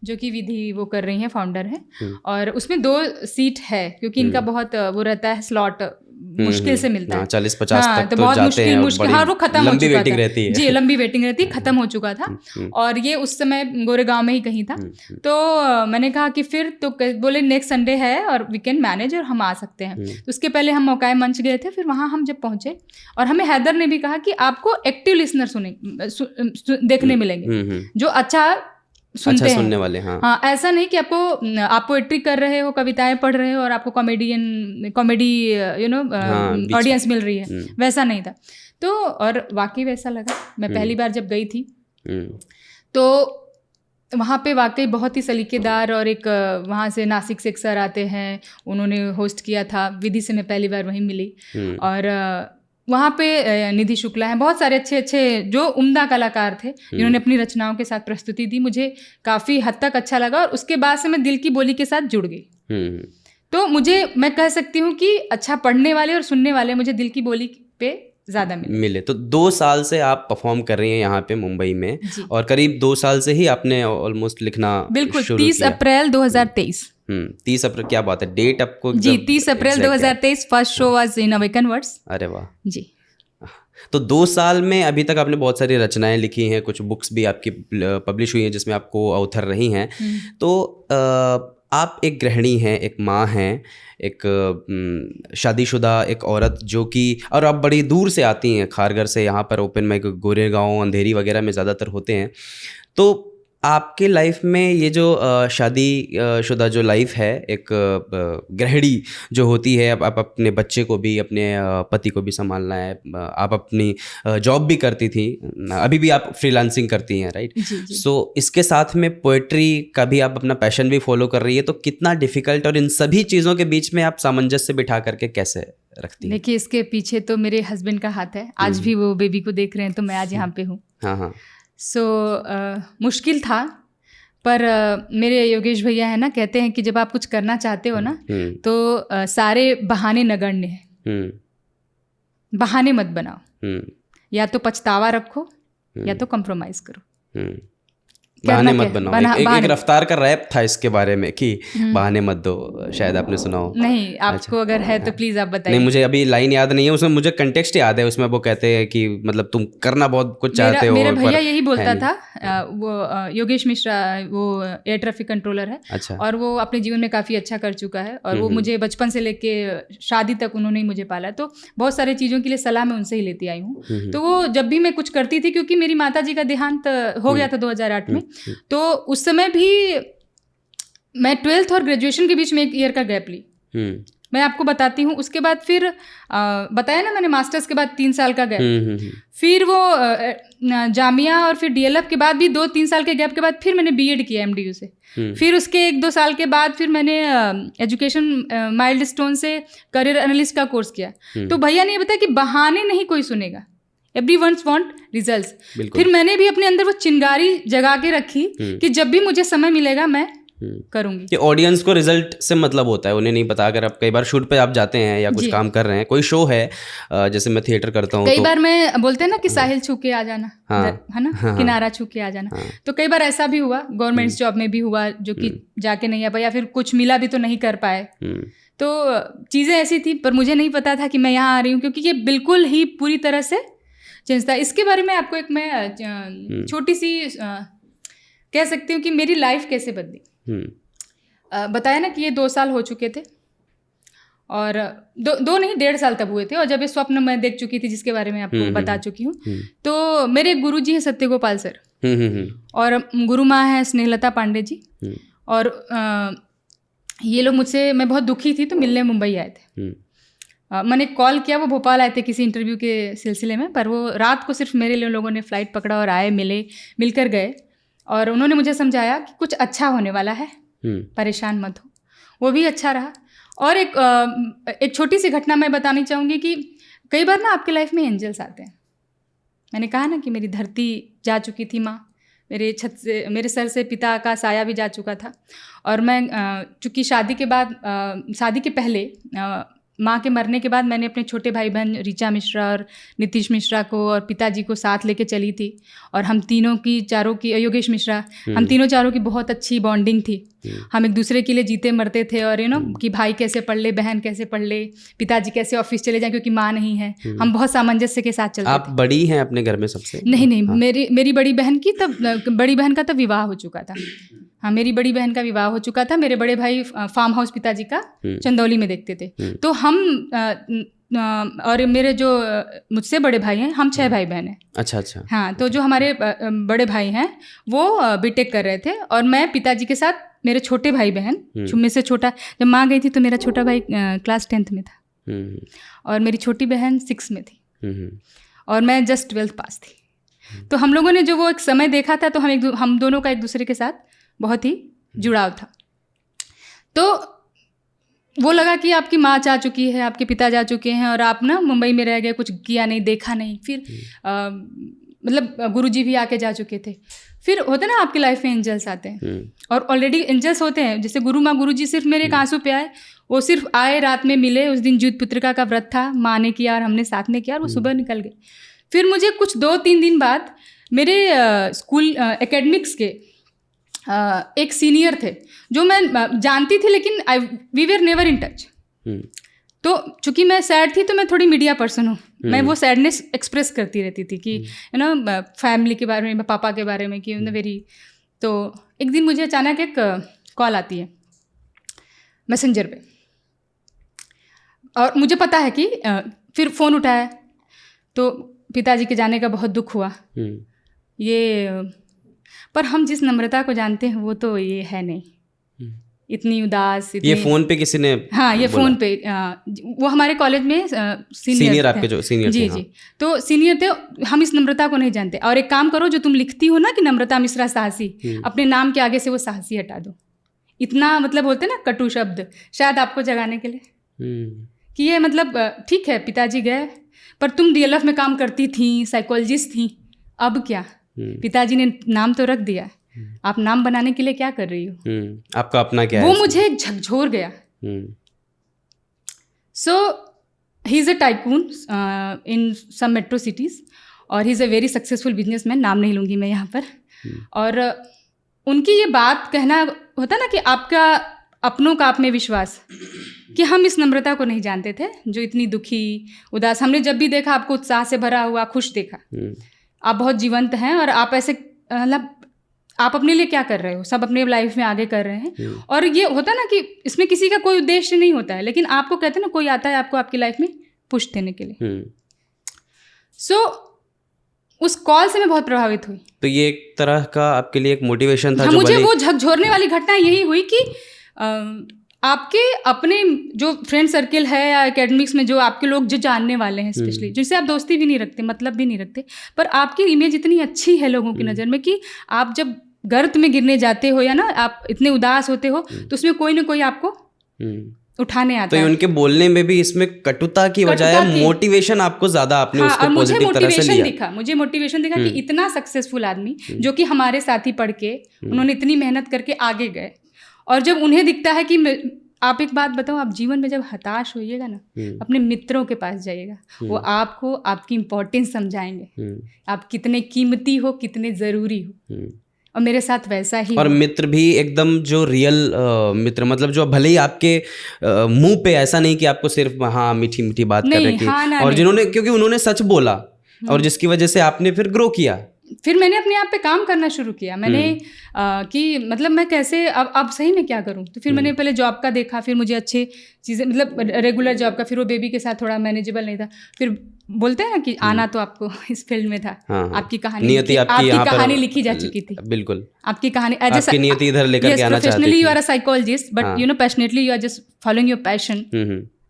जो कि विधि वो कर रही हैं, फाउंडर हैं, और उसमें 2 सीट है क्योंकि इनका बहुत वो रहता है, स्लॉट मुश्किल से मिलता है, 40-50 तक तो बहुत मुश्किल। हाँ, वो खत्म हो चुका था जी, लंबी वेटिंग रहती है, खत्म हो चुका था। और ये उस समय गोरेगांव में ही कहीं था। तो मैंने कहा कि फिर तो बोले नेक्स्ट संडे है और वी कैन मैनेज और हम आ सकते हैं। तो उसके पहले हम मौकाए मंच गए थे। फिर वहाँ हम जब पहुँचे और हमें हैदर ने भी कहा कि आपको एक्टिव लिसनर देखने मिलेंगे जो अच्छा सुनने वाले। हाँ, ऐसा नहीं कि आप पोएट्री कर रहे हो, कविताएं पढ़ रहे हो और आपको कॉमेडी ऑडियंस मिल रही है, वैसा नहीं था। तो और वाकई वैसा लगा। मैं पहली बार जब गई थी तो वहाँ पे वाकई बहुत ही सलीकेदार, और एक वहाँ से नासिक से एक सर आते हैं, उन्होंने होस्ट किया था, विधि से मैं पहली बार वहीं मिली। और वहाँ पे निधि शुक्ला हैं, बहुत सारे अच्छे अच्छे जो उम्दा कलाकार थे जिन्होंने अपनी रचनाओं के साथ प्रस्तुति दी। मुझे काफ़ी हद तक अच्छा लगा, और उसके बाद से मैं दिल की बोली के साथ जुड़ गई। तो मुझे, मैं कह सकती हूँ कि अच्छा पढ़ने वाले और सुनने वाले मुझे दिल की बोली पे ज़्यादा मिले। तो 2 साल से आप परफॉर्म कर रही हैं यहाँ पे मुंबई में, और करीब 2 साल से ही आपने ऑलमोस्ट लिखना बिल्कुल शुरू 30 किया। अप्रैल 2023। 30 अप्रैल, क्या बात है, डेट आपको जी 30 अप्रैल 2023 first show was in awaken words. अरे वाह जी। तो 2 साल में अभी तक आपने बहुत सारी रचनाएं लिखी हैं, कुछ बुक्स भी आपकी पब्लिश हुई हैं जिसमें आपको ऑथर रही हैं। तो आप एक गृहिणी हैं, एक माँ हैं, एक शादीशुदा एक औरत जो कि, और आप बड़ी दूर से आती हैं खारघर से, यहाँ पर ओपन माइक गोरेगांव, अंधेरी वगैरह में ज़्यादातर होते हैं। तो आपके लाइफ में ये जो शादी शुदा जो लाइफ है, एक गृहिणी जो होती है, आप अपने बच्चे को भी, अपने पति को भी संभालना है, आप अपनी जॉब भी करती थी, अभी भी आप फ्रीलांसिंग करती हैं, राइट? सो इसके साथ में पोएट्री का भी आप अपना पैशन भी फॉलो कर रही है, तो कितना डिफ़िकल्ट, और इन सभी चीज़ों के बीच में आप सामंजस्य बिठा करके कैसे रखती हैं? देखिए, इसके पीछे तो मेरे हस्बैंड का हाथ है। आज भी वो बेबी को देख रहे हैं, तो मैं आज यहाँ पे हूँ। हाँ। सो मुश्किल था, पर मेरे योगेश भैया है ना, कहते हैं कि जब आप कुछ करना चाहते हो ना, तो सारे बहाने नगण्य हैं। बहाने मत बनाओ, या तो पछतावा रखो या तो कम्प्रोमाइज़ करो। बहाने मत बनाओ। एक रफ्तार का रैप था इसके बारे में कि बहाने मत दो, शायद आपने सुना हो। नहीं, आपको अगर है तो प्लीज़ आप बताइए। नहीं, मुझे अभी लाइन याद नहीं है, उसमें मुझे कंटेक्स्ट याद है। उसमें वो कहते हैं कि मतलब तुम करना बहुत कुछ चाहते हो। मेरा भैया यही बोलता था। वो योगेश मिश्रा, वो एयर ट्रैफिक कंट्रोलर है। अच्छा। और वो अपने जीवन में काफ़ी अच्छा कर चुका है, और वो मुझे बचपन से लेके शादी तक उन्होंने ही मुझे पाला, तो बहुत सारी चीज़ों के लिए सलाह मैं उनसे ही लेती आई हूँ। तो वो जब भी मैं कुछ करती थी, क्योंकि मेरी माता जी का देहांत हो गया था 2008 में, तो उस समय भी मैं 12th और ग्रेजुएशन के बीच में 1 ईयर का गैप ली। मैं आपको बताती हूँ। उसके बाद फिर बताया ना मैंने, मास्टर्स के बाद 3 साल का गैप, फिर वो जामिया, और फिर डीएलएफ के बाद भी 2-3 साल के गैप के बाद फिर मैंने बीएड किया एमडीयू से। फिर उसके 1-2 साल के बाद फिर मैंने एजुकेशन माइलस्टोन से करियर एनालिस्ट का कोर्स किया। तो भैया ने ये बताया कि बहाने नहीं कोई सुनेगा, एवरीवन्स वांट रिजल्ट्स। फिर मैंने भी अपने अंदर वो चिंगारी जगा के रखी कि जब भी मुझे समय मिलेगा मैं करूंगी। कि ऑडियंस को रिजल्ट से मतलब होता है, उन्हें नहीं पता। अगर आप कई बार शूट पे आप जाते हैं या कुछ काम कर रहे हैं, कोई शो है, जैसे मैं थिएटर करता हूँ, कई बार मैं बोलते हैं ना कि साहिल छू के आ जाना, है ना, किनारा छू के आ जाना। तो कई बार ऐसा भी हुआ, गवर्नमेंट जॉब में भी हुआ, जो कि जाके नहीं आ पाया, या फिर कुछ मिला भी तो नहीं कर पाए। तो चीज़ें ऐसी थी, पर मुझे नहीं पता था कि मैं यहाँ आ रही हूँ, क्योंकि ये बिल्कुल ही पूरी तरह से चेंज था। इसके बारे में आपको एक मैं छोटी सी कह सकती हूँ कि मेरी लाइफ कैसे बदली। बताया ना कि ये 2 साल हो चुके थे, और 2 नहीं 1.5 साल तब हुए थे। और जब ये स्वप्न मैं देख चुकी थी, जिसके बारे में आपको बता चुकी हूँ, तो मेरे गुरुजी हैं सत्यगोपाल सर, और गुरु माँ हैं स्नेहलता पांडे जी। और ये लोग मुझसे, मैं बहुत दुखी थी, तो मिलने मुंबई आए थे। मैंने कॉल किया, वो भोपाल आए थे किसी इंटरव्यू के सिलसिले में, पर वो रात को सिर्फ मेरे लिए लोगों ने फ़्लाइट पकड़ा और आए, मिलकर गए, और उन्होंने मुझे समझाया कि कुछ अच्छा होने वाला है, परेशान मत हो। वो भी अच्छा रहा। और एक छोटी सी घटना मैं बतानी चाहूँगी कि कई बार ना आपके लाइफ में एंजल्स आते हैं। मैंने कहा ना कि मेरी धरती जा चुकी थी माँ, मेरे छत से, मेरे सर से पिता का साया भी जा चुका था। और मैं चूँकि शादी के पहले, माँ के मरने के बाद, मैंने अपने छोटे भाई बहन ऋचा मिश्रा और नीतीश मिश्रा को और पिताजी को साथ लेके चली थी। और हम चारों की योगेश मिश्रा, हम तीनों चारों की बहुत अच्छी बॉन्डिंग थी। हम एक दूसरे के लिए जीते मरते थे, और कि भाई कैसे पढ़ ले, बहन कैसे पढ़ ले, पिताजी कैसे ऑफिस चले जाएं क्योंकि माँ नहीं है। हम बहुत सामंजस्य के साथ चलते थे। आप बड़ी हैं अपने घर में सबसे? नहीं, मेरी बड़ी बहन का तब विवाह हो चुका था। हाँ, मेरी बड़ी बहन का विवाह हो चुका था। मेरे बड़े भाई फार्म हाउस पिताजी का चंदौली में देखते थे। तो हम और मेरे जो मुझसे बड़े भाई हैं, हम 6 भाई बहन हैं। अच्छा। हाँ, तो जो हमारे बड़े भाई हैं वो बीटेक कर रहे थे, और मैं पिताजी के साथ, मेरे छोटे भाई बहन, में से छोटा, जब माँ गई थी तो मेरा छोटा भाई क्लास 10th में था, और मेरी छोटी बहन 6 में थी, और मैं जस्ट 12th पास थी। तो हम लोगों ने जो वो एक समय देखा था, तो हम दोनों का एक दूसरे के साथ बहुत ही जुड़ाव था। तो वो लगा कि आपकी माँ जा चुकी है, आपके पिता जा चुके हैं और आप ना मुंबई में रह गए, कुछ किया नहीं, देखा नहीं। फिर मतलब गुरुजी भी आके जा चुके थे। फिर होता है ना आपकी लाइफ में एंजल्स आते हैं, और ऑलरेडी एंजल्स होते हैं। जैसे गुरु माँ गुरुजी सिर्फ मेरे एक आंसू पे आए, वो सिर्फ आए, रात में मिले। उस दिन जुद पुत्रिका का व्रत था, माँ ने किया और हमने साथ में किया, और वो सुबह निकल गए। फिर मुझे कुछ 2-3 दिन बाद मेरे स्कूल एकेडमिक्स के एक सीनियर थे जो मैं जानती थी, लेकिन we were never in touch. तो चूंकि मैं सैड थी, तो मैं थोड़ी मीडिया पर्सन हूँ, मैं वो सैडनेस एक्सप्रेस करती रहती थी कि यू नो फैमिली के बारे में, पापा के बारे में, कि वेरी। तो एक दिन मुझे अचानक एक कॉल आती है मैसेंजर पे, और मुझे पता है कि फिर फ़ोन उठाया तो पिताजी के जाने का बहुत दुख हुआ। ये पर हम जिस नम्रता को जानते हैं वो तो ये है नहीं, इतनी उदास, ये फ़ोन पे किसी ने? हाँ, ये फ़ोन पे वो हमारे कॉलेज में सीनियर आपके जो सीनियर जी थे। जी, तो सीनियर थे। हम इस नम्रता को नहीं जानते। और एक काम करो, जो तुम लिखती हो ना कि नम्रता मिश्रा साहसी, अपने नाम के आगे से वो साहसी हटा दो। इतना मतलब होते ना कटु शब्द, शायद आपको जगाने के लिए कि ये मतलब ठीक है पिताजी गए, पर तुम DLF में काम करती थी, साइकोलॉजिस्ट थी, अब क्या? पिताजी ने नाम तो रख दिया, आप नाम बनाने के लिए क्या कर रही हो? आपका अपना क्या है? वो मुझे झकझोर गया। So he is a tycoon in some metro cities, और he is a very successful businessman, नाम नहीं लूँगी मैं यहाँ पर। और उनकी ये बात कहना होता ना कि आपका अपनों का आप में विश्वास, कि हम इस नम्रता को नहीं जानते थे जो इतनी दुखी, उदास। हमने जब भी देखा आपको उत्साह से भरा हुआ, खुश देखा। आप बहुत जीवंत हैं, और आप ऐसे मतलब आप अपने लिए क्या कर रहे हो, सब अपने लाइफ में आगे कर रहे हैं। और ये होता ना कि इसमें किसी का कोई उद्देश्य नहीं होता है, लेकिन आपको कहते हैं ना, कोई आता है आपको आपकी लाइफ में पुश देने के लिए। सो उस कॉल से मैं बहुत प्रभावित हुई। तो ये एक तरह का आपके लिए एक मोटिवेशन था? हाँ, मुझे वो झकझोरने वाली घटना यही हुई कि आपके अपने जो फ्रेंड सर्किल है या एकेडमिक्स में जो आपके लोग जो जानने वाले हैं, स्पेशली जिनसे आप दोस्ती भी नहीं रखते, मतलब भी नहीं रखते, पर आपकी इमेज इतनी अच्छी है लोगों की नज़र में कि आप जब गर्त में गिरने जाते हो या ना आप इतने उदास होते हो, तो उसमें कोई ना कोई आपको उठाने आता है। तो उनके बोलने में भी इसमें कटुता की बजाय मोटिवेशन आपको ज़्यादा, आपने उसको पॉजिटिव तरह से लिया। मुझे मोटिवेशन दिखा कि इतना सक्सेसफुल आदमी जो कि हमारे साथ ही पढ़ के उन्होंने इतनी मेहनत करके आगे गए, और जब उन्हें दिखता है कि आप एक बात बताओ, आप जीवन में जब हताश होइएगा ना, अपने मित्रों के पास जाइएगा, वो आपको आपकी इम्पोर्टेंस समझाएंगे, आप कितने कीमती हो, कितने ज़रूरी हो। और मेरे साथ वैसा ही। और मित्र भी एकदम जो रियल मित्र, मतलब जो भले ही आपके मुंह पे ऐसा नहीं कि आपको सिर्फ हाँ मीठी मीठी बात कर रहे हैं, और जिन्होंने, क्योंकि उन्होंने सच बोला, और जिसकी वजह से आपने फिर ग्रो किया। फिर मैंने अपने आप पे काम करना शुरू किया। मैंने कि मतलब मैं कैसे अब सही में क्या करूं। तो फिर मैंने पहले जॉब का देखा, फिर मुझे अच्छे चीज़ें, मतलब रेगुलर जॉब का, फिर वो बेबी के साथ थोड़ा मैनेजेबल नहीं था। फिर बोलते हैं ना कि आना तो आपको इस फील्ड में था। आपकी कहानी कहानी लिखी जा चुकी थी। बिल्कुल, आपकी कहानी आपकी नियति इधर लेकर के आना चाहती थी। Professionally you are a psychologist, but you know passionately you are just following your passion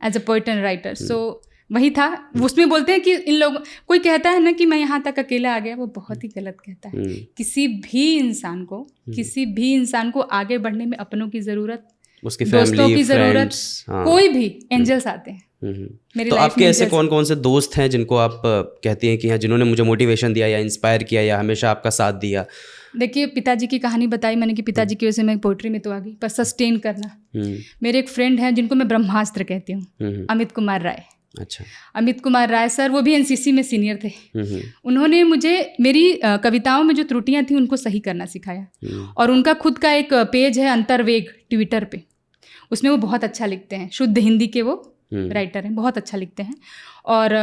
as a poet and writer. So वही था। उसमें बोलते हैं कि इन लोग, कोई कहता है ना कि मैं यहाँ तक अकेला आ गया, वो बहुत ही गलत कहता है। किसी भी इंसान को आगे बढ़ने में अपनों की ज़रूरत, उसकी दोस्तों की ज़रूरत, कोई भी एंजल्स आते हैं। तो आपके ऐसे कौन कौन से दोस्त हैं जिनको आप कहती हैं कि हाँ, जिन्होंने मुझे मोटिवेशन दिया या इंस्पायर किया या हमेशा आपका साथ दिया? देखिए, पिताजी की कहानी बताई मैंने कि पिताजी की वजह से मैं पोइट्री में तो आ गई, पर सस्टेन करना। मेरे एक फ्रेंड हैं जिनको मैं ब्रह्मास्त्र कहती हूँ, अमित कुमार राय। अच्छा। अमित कुमार राय सर, वो भी NCC में सीनियर थे। उन्होंने मुझे मेरी कविताओं में जो त्रुटियां थी उनको सही करना सिखाया। और उनका खुद का एक पेज है अंतर्वेग ट्विटर पे, उसमें वो बहुत अच्छा लिखते हैं। शुद्ध हिंदी के वो राइटर हैं, बहुत अच्छा लिखते हैं। और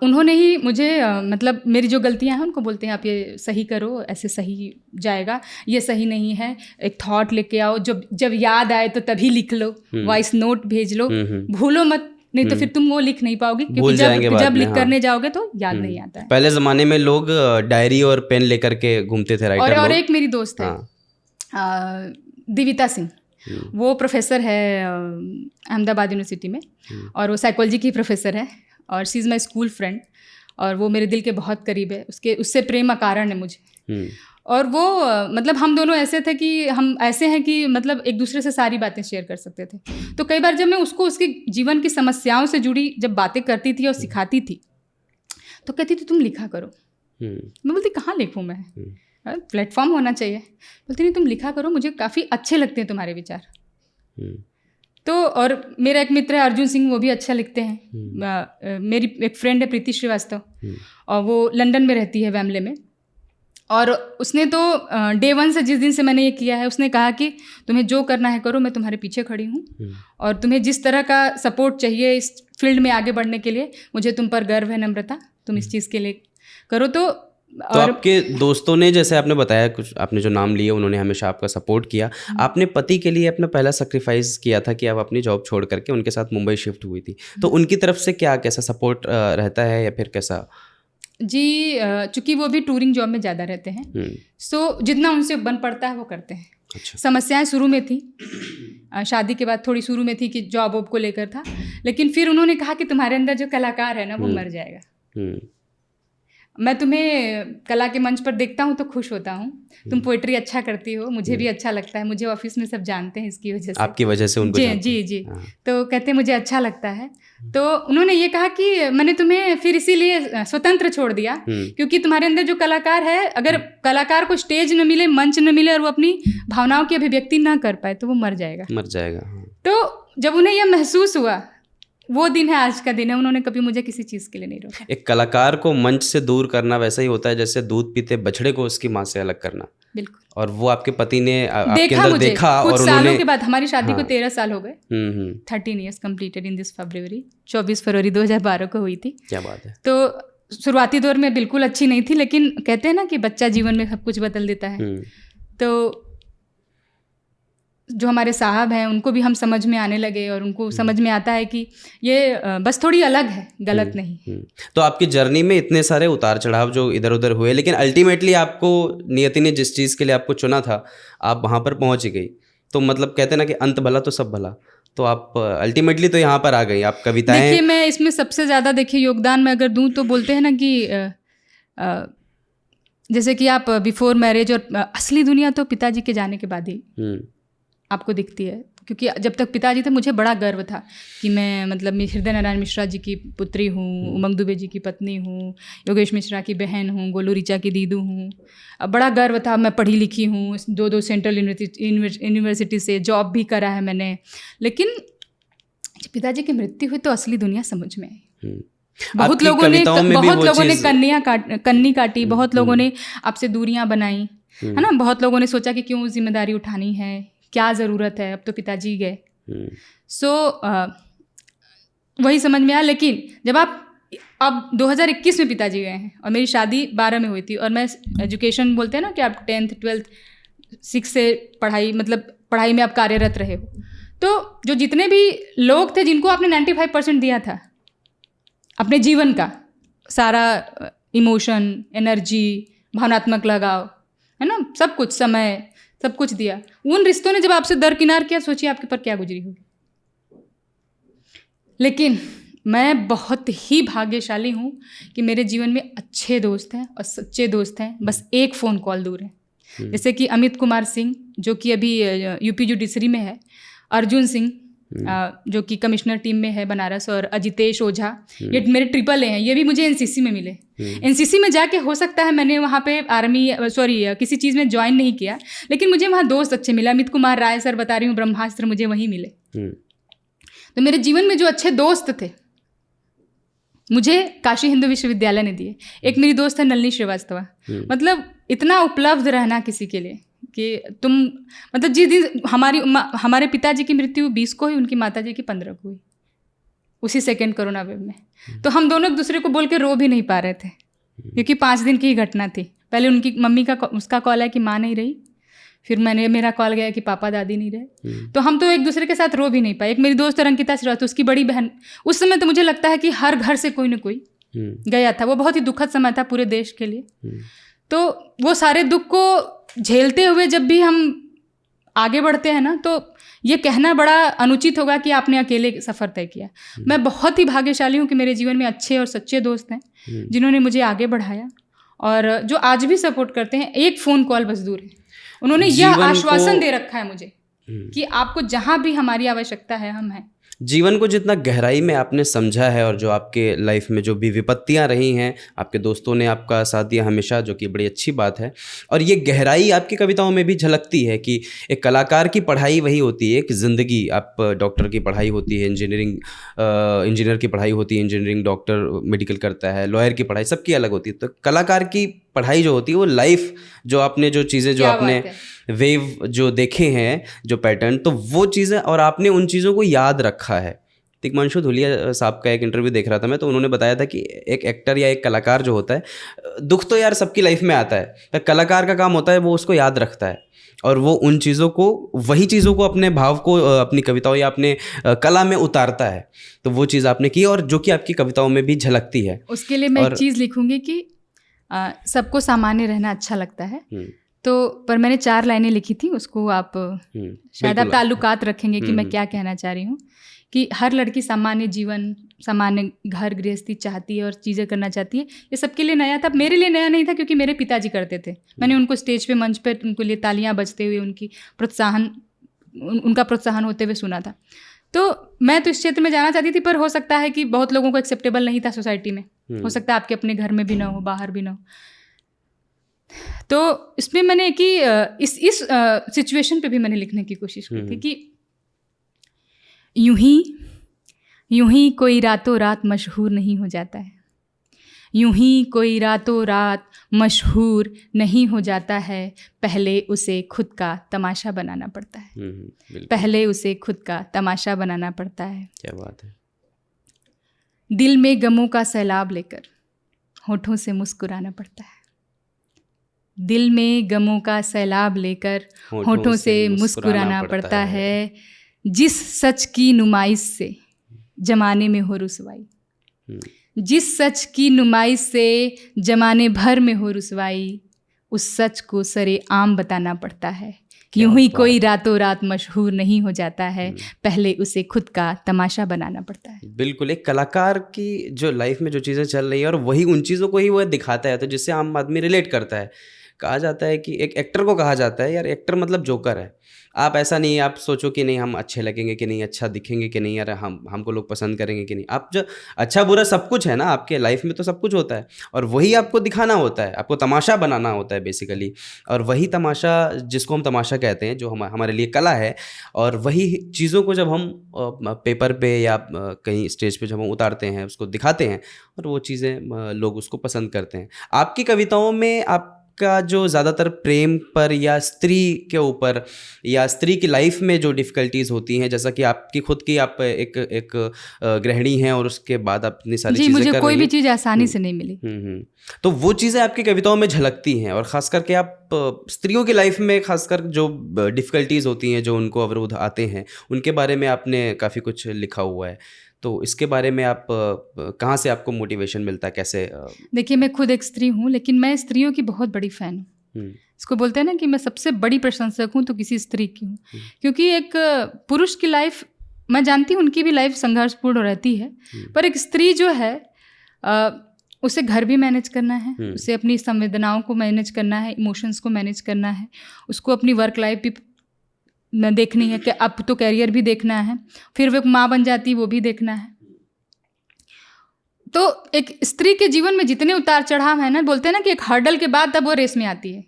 उन्होंने ही मुझे मतलब मेरी जो गलतियां हैं उनको बोलते हैं आप ये सही करो, ऐसे सही जाएगा, ये सही नहीं है, एक थॉट लेके आओ, जब याद आए तो तभी लिख लो, वॉइस नोट भेज लो, भूलो मत, नहीं तो फिर तुम वो लिख नहीं पाओगे, क्योंकि जब लिख करने जाओगे तो याद नहीं आता है। पहले ज़माने में लोग डायरी और पेन लेकर के घूमते थे राइटर। और एक मेरी दोस्त है दिविता सिंह, वो प्रोफेसर है अहमदाबाद यूनिवर्सिटी में, और वो साइकोलॉजी की प्रोफेसर है, और she is my school friend. और वो मेरे दिल के बहुत करीब है, उससे प्रेम अकारण है मुझे। और वो मतलब हम दोनों ऐसे थे कि हम ऐसे हैं कि मतलब एक दूसरे से सारी बातें शेयर कर सकते थे। तो कई बार जब मैं उसको उसके जीवन की समस्याओं से जुड़ी जब बातें करती थी और सिखाती थी तो कहती थी तुम लिखा करो। मैं बोलती कहाँ लिखूँ मैं, प्लेटफॉर्म होना चाहिए। बोलती नहीं तुम लिखा करो, मुझे काफ़ी अच्छे लगते हैं तुम्हारे विचार। तो और मेरा एक मित्र है अर्जुन सिंह, वो भी अच्छा लिखते हैं। मेरी एक फ्रेंड है प्रीति श्रीवास्तव, और वो लंदन में रहती है, वैमले में। और उसने तो डे 1 से, जिस दिन से मैंने ये किया है, उसने कहा कि तुम्हें जो करना है करो, मैं तुम्हारे पीछे खड़ी हूँ, और तुम्हें जिस तरह का सपोर्ट चाहिए इस फील्ड में आगे बढ़ने के लिए, मुझे तुम पर गर्व है नम्रता, तुम इस चीज़ के लिए करो। तो आपके दोस्तों ने, जैसे आपने बताया, कुछ आपने जो नाम लिए उन्होंने हमेशा आपका सपोर्ट किया। आपने पति के लिए अपना पहला सेक्रीफाइस किया था कि आप अपनी जॉब छोड़ करके उनके साथ मुंबई शिफ्ट हुई थी, तो उनकी तरफ से कैसा सपोर्ट रहता है या फिर कैसा? जी, चूँकि वो भी टूरिंग जॉब में ज़्यादा रहते हैं, सो जितना उनसे बन पड़ता है वो करते हैं। अच्छा। समस्याएं शुरू में थी, शादी के बाद थोड़ी शुरू में थी कि जॉब वॉब को लेकर था, लेकिन फिर उन्होंने कहा कि तुम्हारे अंदर जो कलाकार है ना वो मर जाएगा। मैं तुम्हें कला के मंच पर देखता हूँ तो खुश होता हूँ, तुम पोइट्री अच्छा करती हो, मुझे भी अच्छा लगता है, मुझे ऑफिस में सब जानते हैं इसकी वजह से, आपकी वजह से उनको जी। तो कहते मुझे अच्छा लगता है। तो उन्होंने ये कहा कि मैंने तुम्हें फिर इसीलिए स्वतंत्र छोड़ दिया, क्योंकि तुम्हारे अंदर जो कलाकार है, अगर कलाकार को स्टेज न मिले, मंच न मिले, और वो अपनी भावनाओं की अभिव्यक्ति ना कर पाए तो वो मर जाएगा। तो जब उन्हें यह महसूस हुआ, वो दिन है, आज का दिन है, उन्होंने कभी मुझे किसी चीज़ के लिए नहीं रोका। एक कलाकार को मंच से दूर करना वैसा ही होता है जैसे दूध पीते बछड़े को उसकी माँ से अलग करना। बिल्कुल। और वो आपके पति ने आपके अंदर देखा, और कुछ सालों के बाद, हमारी शादी को 13 साल हो गए, 13 years completed in this February, 24 फरवरी 2012 को हुई थी। क्या बात है। तो शुरुआती दौर में बिल्कुल अच्छी नहीं थी, लेकिन कहते हैं ना कि बच्चा जीवन में सब कुछ बदल देता है। तो जो हमारे साहब हैं उनको भी हम समझ में आने लगे, और उनको समझ में आता है कि ये बस थोड़ी अलग है, गलत नहीं। तो आपकी जर्नी में इतने सारे उतार चढ़ाव जो इधर उधर हुए, लेकिन अल्टीमेटली आपको नियति ने जिस चीज़ के लिए आपको चुना था, आप वहाँ पर पहुँच गई। तो मतलब कहते हैं ना कि अंत भला तो सब भला, तो आप अल्टीमेटली तो यहाँ पर आ गई। आप कविताएं, देखिए मैं इसमें सबसे ज़्यादा योगदान मैं अगर दूँ तो बोलते हैं ना कि जैसे कि आप बिफोर मैरिज, और असली दुनिया तो पिताजी के जाने के बाद ही आपको दिखती है, क्योंकि जब तक पिताजी थे मुझे बड़ा गर्व था कि मैं मतलब हृदय नारायण मिश्रा जी की पुत्री हूँ, उमंग दुबे जी की पत्नी हूँ, योगेश मिश्रा की बहन हूँ, गोलू ऋचा की दीदू हूँ। बड़ा गर्व था, मैं पढ़ी लिखी हूँ, 2 सेंट्रल यूनिवर्सिटी से जॉब भी करा है मैंने। लेकिन पिताजी की मृत्यु हुई तो असली दुनिया समझ में आई। बहुत लोगों ने कन्नी काटी, बहुत लोगों ने आपसे दूरियां बनाई, है ना। बहुत लोगों ने सोचा कि क्यों जिम्मेदारी उठानी है, क्या ज़रूरत है, अब तो पिताजी गए। वही समझ में आया। लेकिन जब अब 2021 में पिताजी गए हैं, और मेरी शादी 12 में हुई थी, और मैं एजुकेशन बोलते हैं ना कि आप 10th 12th 6 से पढ़ाई में आप कार्यरत रहे हो, तो जो जितने भी लोग थे जिनको आपने 95% दिया था अपने जीवन का, सारा इमोशन, एनर्जी, भावनात्मक लगाव, है ना, सब कुछ, समय, सब कुछ दिया, उन रिश्तों ने जब आपसे दरकिनार किया, सोचिए आपके पर क्या गुजरी होगी। लेकिन मैं बहुत ही भाग्यशाली हूँ कि मेरे जीवन में अच्छे दोस्त हैं और सच्चे दोस्त हैं, बस एक फ़ोन कॉल दूर हैं। जैसे कि अमित कुमार सिंह जो कि अभी यूपी जुडिशरी में है, अर्जुन सिंह जो कि कमिश्नर टीम में है बनारस, और अजितेश ओझा, ये मेरे ट्रिपल ए हैं। ये भी मुझे एनसीसी में मिले। एनसीसी में जाके हो सकता है मैंने वहाँ पे किसी चीज़ में ज्वाइन नहीं किया, लेकिन मुझे वहाँ दोस्त अच्छे मिले। अमित कुमार राय सर बता रही हूँ, ब्रह्मास्त्र मुझे वहीं मिले। तो मेरे जीवन में जो अच्छे दोस्त थे मुझे काशी हिंदू विश्वविद्यालय ने दिए। एक मेरी दोस्त है नलिनी श्रीवास्तवा, मतलब इतना उपलब्ध रहना किसी के लिए कि तुम, मतलब जिस दिन हमारे पिताजी की मृत्यु 20 को हुई, उनकी माताजी की 15 को हुई, उसी सेकेंड कोरोना वेव में। तो हम दोनों एक दूसरे को बोल के रो भी नहीं पा रहे थे, क्योंकि 5 दिन की ही घटना थी। पहले उनकी मम्मी का उसका कॉल आया कि माँ नहीं रही, फिर मेरा कॉल गया कि पापा दादी नहीं रहे। तो हम तो एक दूसरे के साथ रो भी नहीं पाए। एक मेरी दोस्त अंकिता श्रीवास्तव, उसकी बड़ी बहन, उस समय तो मुझे लगता है कि हर घर से कोई ना कोई गया था। वो बहुत ही दुखद समय था पूरे देश के लिए। तो वो सारे दुख को झेलते हुए जब भी हम आगे बढ़ते हैं ना, तो ये कहना बड़ा अनुचित होगा कि आपने अकेले सफ़र तय किया। मैं बहुत ही भाग्यशाली हूँ कि मेरे जीवन में अच्छे और सच्चे दोस्त हैं जिन्होंने मुझे आगे बढ़ाया और जो आज भी सपोर्ट करते हैं। एक फ़ोन कॉल बस दूर है। उन्होंने यह आश्वासन दे रखा है मुझे कि आपको जहाँ भी हमारी आवश्यकता है हम हैं। जीवन को जितना गहराई में आपने समझा है और जो आपके लाइफ में जो भी विपत्तियां रही हैं, आपके दोस्तों ने आपका साथ दिया हमेशा, जो कि बड़ी अच्छी बात है। और ये गहराई आपकी कविताओं में भी झलकती है कि एक कलाकार की पढ़ाई वही होती है, एक ज़िंदगी। आप डॉक्टर की पढ़ाई होती है, इंजीनियर की पढ़ाई होती है, इंजीनियरिंग, डॉक्टर मेडिकल करता है, लॉयर की पढ़ाई सबकी अलग होती है। तो कलाकार की पढ़ाई जो होती है वो लाइफ, जो आपने जो चीज़ें जो आपने वेव जो देखे हैं, जो पैटर्न, तो वो चीज़ें और आपने उन चीज़ों को याद रखा है। तिग्मांशु धूलिया साहब का एक इंटरव्यू देख रहा था मैं, तो उन्होंने बताया था कि एक एक्टर या एक कलाकार जो होता है, दुख तो यार सबकी लाइफ में आता है, तो कलाकार का काम होता है वो उसको याद रखता है और वो उन चीज़ों को, वही चीज़ों को, अपने भाव को अपनी कविताओं या अपने कला में उतारता है। तो वो चीज़ आपने की और जो कि आपकी कविताओं में भी झलकती है। उसके लिए मैं एक चीज़ लिखूंगी कि सबको सामान्य रहना अच्छा लगता है, तो पर मैंने 4 लाइनें लिखी थी, उसको आप शायद आप ताल्लुकात रखेंगे कि मैं क्या कहना चाह रही हूँ। कि हर लड़की सामान्य जीवन, सामान्य घर गृहस्थी चाहती है और चीज़ें करना चाहती है। ये सबके लिए नया था, मेरे लिए नया नहीं था क्योंकि मेरे पिताजी करते थे। मैंने उनको स्टेज पे, मंच पे उनके लिए तालियां बजते हुए, उनका प्रोत्साहन होते हुए सुना था। तो मैं तो इस क्षेत्र में जाना चाहती थी, पर हो सकता है कि बहुत लोगों को एक्सेप्टेबल नहीं था सोसाइटी में, हो सकता है आपके अपने घर में भी ना हो, बाहर भी ना हो। तो इसमें मैंने कि इस सिचुएशन पे भी मैंने लिखने की कोशिश की थी कि यूं ही कोई रातों रात मशहूर नहीं हो जाता है, यूं ही कोई रातों रात मशहूर नहीं हो जाता है, पहले उसे खुद का तमाशा बनाना पड़ता है, पहले उसे खुद का तमाशा बनाना पड़ता है। क्या बात है। दिल में गमों का सैलाब लेकर होठों से मुस्कुराना पड़ता है, दिल में गमों का सैलाब लेकर होठों से मुस्कुराना पड़ता है, जिस सच की नुमाइश से जमाने में हो रुसवाई, जिस सच की नुमाइश से जमाने भर में हो रुसवाई, उस सच को सरे आम बताना पड़ता है। यूं ही कोई रातों रात मशहूर नहीं हो जाता है, पहले उसे खुद का तमाशा बनाना पड़ता है। बिल्कुल, एक कलाकार की जो लाइफ में जो चीज़ें चल रही है और वही उन चीज़ों को ही वो दिखाता है, तो जिससे आम आदमी रिलेट करता है। कहा जाता है कि एक एक्टर को कहा जाता है यार एक्टर मतलब जोकर है। आप ऐसा नहीं, आप सोचो कि नहीं हम अच्छे लगेंगे कि नहीं, अच्छा दिखेंगे कि नहीं, यार हमको लोग पसंद करेंगे कि नहीं। आप जो अच्छा बुरा सब कुछ है ना, आपके लाइफ में तो सब कुछ होता है और वही आपको दिखाना होता है, आपको तमाशा बनाना होता है बेसिकली। और वही तमाशा जिसको हम तमाशा कहते हैं, जो हमारे लिए कला है, और वही चीज़ों को जब हम पेपर पे या कहीं स्टेज पे जब हम उतारते हैं, उसको दिखाते हैं और वो चीज़ें लोग उसको पसंद करते हैं। आपकी कविताओं में आप का जो ज़्यादातर प्रेम पर या स्त्री के ऊपर या स्त्री की लाइफ में जो डिफ़िकल्टीज़ होती हैं, जैसा कि आपकी खुद की, आप एक गृहिणी हैं और उसके बाद आप इतनी सारी चीज़ें कर रही हैं। मुझे कोई भी चीज़ आसानी से नहीं मिली। तो वो चीज़ें आपकी कविताओं में झलकती हैं और ख़ास करके आप स्त्रियों की लाइफ में खासकर जो डिफ़िकल्टीज़ होती हैं, जो उनको अवरोध आते हैं, उनके बारे में आपने काफ़ी कुछ लिखा हुआ है। तो इसके बारे में आप कहाँ से आपको मोटिवेशन मिलता है, कैसे? देखिए, मैं खुद एक स्त्री हूँ, लेकिन मैं स्त्रियों की बहुत बड़ी फ़ैन हूँ। इसको बोलते हैं ना कि मैं सबसे बड़ी प्रशंसक हूँ तो किसी स्त्री की हूँ, क्योंकि एक पुरुष की लाइफ, मैं जानती हूँ उनकी भी लाइफ संघर्षपूर्ण रहती है, पर एक स्त्री जो है उसे घर भी मैनेज करना है, उसे अपनी संवेदनाओं को मैनेज करना है, इमोशंस को मैनेज करना है, उसको अपनी वर्क लाइफ भी देखनी है, कि अब तो कैरियर भी देखना है, फिर वो माँ बन जाती वो भी देखना है। तो एक स्त्री के जीवन में जितने उतार चढ़ाव है ना, बोलते हैं ना कि एक हर्डल के बाद तब वो रेस में आती है,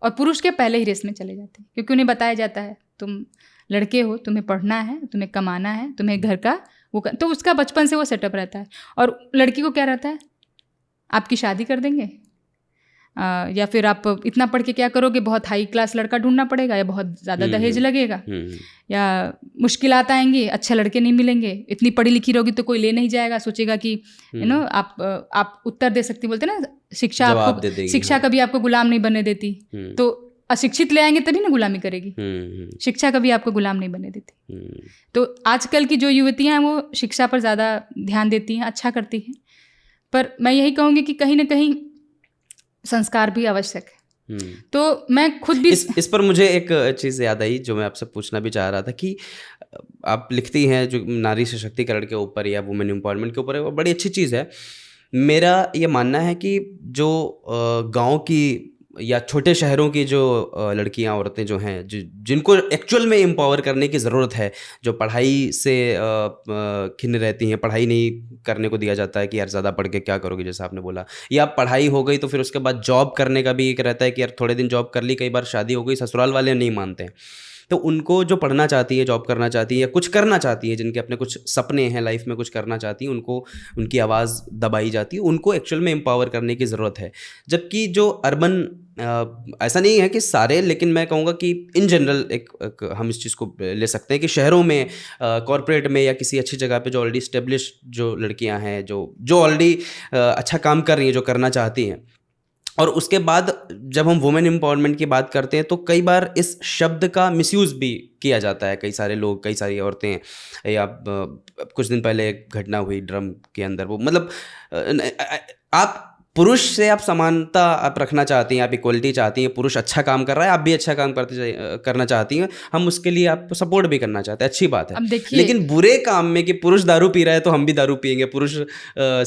और पुरुष के पहले ही रेस में चले जाते हैं, क्योंकि उन्हें बताया जाता है तुम लड़के हो, तुम्हें पढ़ना है, तुम्हें कमाना है, तुम्हें घर का तो उसका बचपन से वो सेटअप रहता है। और लड़की को क्या रहता है, आपकी शादी कर देंगे, या फिर आप इतना पढ़ के क्या करोगे, बहुत हाई क्लास लड़का ढूंढना पड़ेगा, या बहुत ज़्यादा दहेज लगेगा, या मुश्किलात आएंगी, अच्छे लड़के नहीं मिलेंगे, इतनी पढ़ी लिखी रहोगी तो कोई ले नहीं जाएगा, सोचेगा कि आप उत्तर दे सकती, बोलते ना शिक्षा आपको, शिक्षा कभी आपको गुलाम नहीं बनने देती, तो अशिक्षित ले आएंगे तभी ना गुलामी करेगी, शिक्षा कभी आपको गुलाम नहीं बनने देती। तो आजकल की जो युवतियाँ हैं वो शिक्षा पर ज़्यादा ध्यान देती हैं, अच्छा करती हैं, पर मैं यही कहूँगी कि कहीं ना कहीं संस्कार भी आवश्यक है। तो मैं खुद भी इस पर मुझे एक चीज़ याद आई जो मैं आपसे पूछना भी चाह रहा था कि आप लिखती हैं जो नारी सशक्तिकरण के ऊपर या वुमेन एम्पावरमेंट के ऊपर है, वो बड़ी अच्छी चीज़ है। मेरा ये मानना है कि जो गांव की या छोटे शहरों की जो लड़कियां औरतें जो हैं जिनको एक्चुअल में एम्पावर करने की ज़रूरत है, जो पढ़ाई से खिन्न रहती हैं, पढ़ाई नहीं करने को दिया जाता है कि यार ज़्यादा पढ़ के क्या करोगे, जैसा आपने बोला, या पढ़ाई हो गई तो फिर उसके बाद जॉब करने का भी एक रहता है कि यार थोड़े दिन जॉब कर ली, कई बार शादी हो गई, ससुराल वाले नहीं मानते हैं। तो उनको जो पढ़ना चाहती है, जॉब करना चाहती है या कुछ करना चाहती है, जिनके अपने कुछ सपने हैं लाइफ में, कुछ करना चाहती हैं, उनको उनकी आवाज़ दबाई जाती है, उनको एक्चुअल में एम्पावर करने की ज़रूरत है। जबकि जो अर्बन ऐसा नहीं है कि सारे, लेकिन मैं कहूँगा कि इन जनरल एक हम इस चीज़ को ले सकते हैं कि शहरों में कॉरपोरेट में या किसी अच्छी जगह पे जो ऑलरेडी स्टेब्लिश जो लड़कियां हैं, जो ऑलरेडी अच्छा काम कर रही हैं, जो करना चाहती हैं, और उसके बाद जब हम वुमेन एम्पावरमेंट की बात करते हैं तो कई बार इस शब्द का मिसयूज़ भी किया जाता है। कई सारे लोग, कई सारी औरतें, या कुछ दिन पहले एक घटना हुई ड्रम के अंदर, वो मतलब आप पुरुष से आप समानता आप रखना चाहती हैं, आप इक्वलिटी चाहती हैं, पुरुष अच्छा काम कर रहा है, आप भी अच्छा काम करना चाहती हैं, हम उसके लिए आपको सपोर्ट भी करना चाहते हैं, अच्छी बात है। अब देखिए, लेकिन बुरे काम में कि पुरुष दारू पी रहा है तो हम भी दारू पियेंगे, पुरुष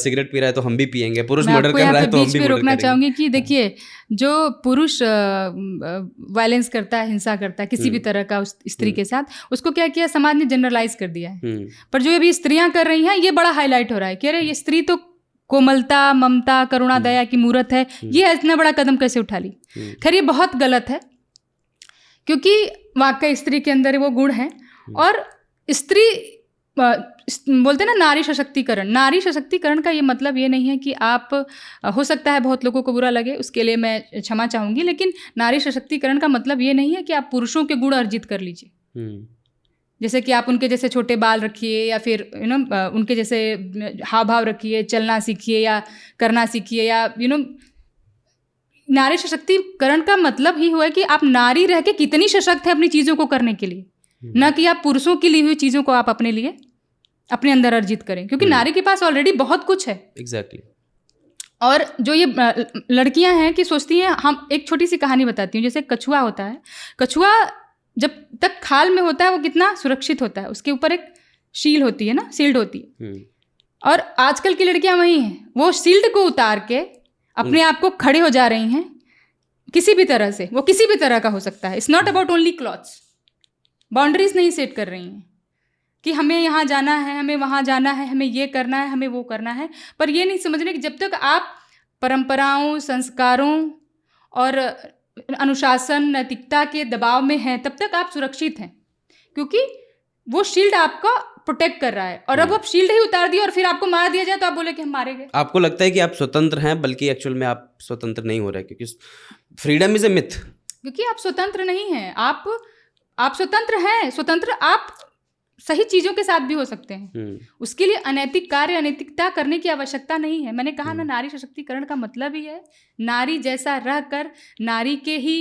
सिगरेट पी रहा है तो हम भी पियेंगे, पुरुष मर्डर कर रहा है तो हम भी मर्डर रोकना चाहूंगी कि देखिए, जो पुरुष वायलेंस करता है, हिंसा करता है किसी भी तरह का उस स्त्री के साथ, उसको क्या किया समाज ने जनरलाइज कर दिया है। पर जो अभी स्त्रियां कर रही हैं, ये बड़ा हाईलाइट हो रहा है कि अरे ये स्त्री तो कोमलता, ममता, करुणा, दया की मूर्त है, ये इतना बड़ा कदम कैसे उठा ली। खैर ये बहुत गलत है, क्योंकि वाकई स्त्री के अंदर वो गुण है। और स्त्री बोलते हैं ना नारी सशक्तिकरण, नारी सशक्तिकरण का ये मतलब ये नहीं है कि आप, हो सकता है बहुत लोगों को बुरा लगे, उसके लिए मैं क्षमा चाहूँगी, लेकिन नारी सशक्तिकरण का मतलब ये नहीं है कि आप पुरुषों के गुण अर्जित कर लीजिए, जैसे कि आप उनके जैसे छोटे बाल रखिए या फिर उनके जैसे हाव भाव रखिए, चलना सीखिए या करना सीखिए, या नारी सशक्तिकरण का मतलब ही हुआ है कि आप नारी रह के कितनी सशक्त है अपनी चीज़ों को करने के लिए, न कि आप पुरुषों की ली हुई चीज़ों को आप अपने लिए अपने अंदर अर्जित करें, क्योंकि नारी के पास ऑलरेडी बहुत कुछ है। एग्जैक्टली। और जो ये लड़कियां हैं कि सोचती हैं, हम एक छोटी सी कहानी बताती हूँ। जैसे कछुआ होता है, कछुआ जब तक खाल में होता है वो कितना सुरक्षित होता है, उसके ऊपर एक शील्ड होती है ना, शील्ड होती है। और आजकल की लड़कियां वही हैं, वो शील्ड को उतार के अपने आप को खड़े हो जा रही हैं किसी भी तरह से, वो किसी भी तरह का हो सकता है। It's not about only clothes, boundaries नहीं सेट कर रही हैं कि हमें यहाँ जाना है, हमें वहाँ जाना है, हमें ये करना है, हमें वो करना है, पर ये नहीं समझ रहे कि जब तक आप परंपराओं, संस्कारों और अनुशासन, नैतिकता के दबाव में हैं, तब तक आप सुरक्षित हैं, क्योंकि वो शील्ड आपका प्रोटेक्ट कर रहा है। और अब आप शील्ड ही उतार दिया और फिर आपको मार दिया जाए तो आप बोले कि हम मारे गए। आपको लगता है कि आप स्वतंत्र हैं, बल्कि एक्चुअल में आप स्वतंत्र नहीं हो रहे, क्योंकि फ्रीडम इज ए मिथ। क्योंकि आप स्वतंत्र नहीं हैं, आप स्वतंत्र हैं, स्वतंत्र आप सही चीज़ों के साथ भी हो सकते हैं। उसके लिए अनैतिक कार्य, अनैतिकता करने की आवश्यकता नहीं है। मैंने कहा ना, नारी सशक्तिकरण का मतलब ही है नारी जैसा रहकर, नारी के ही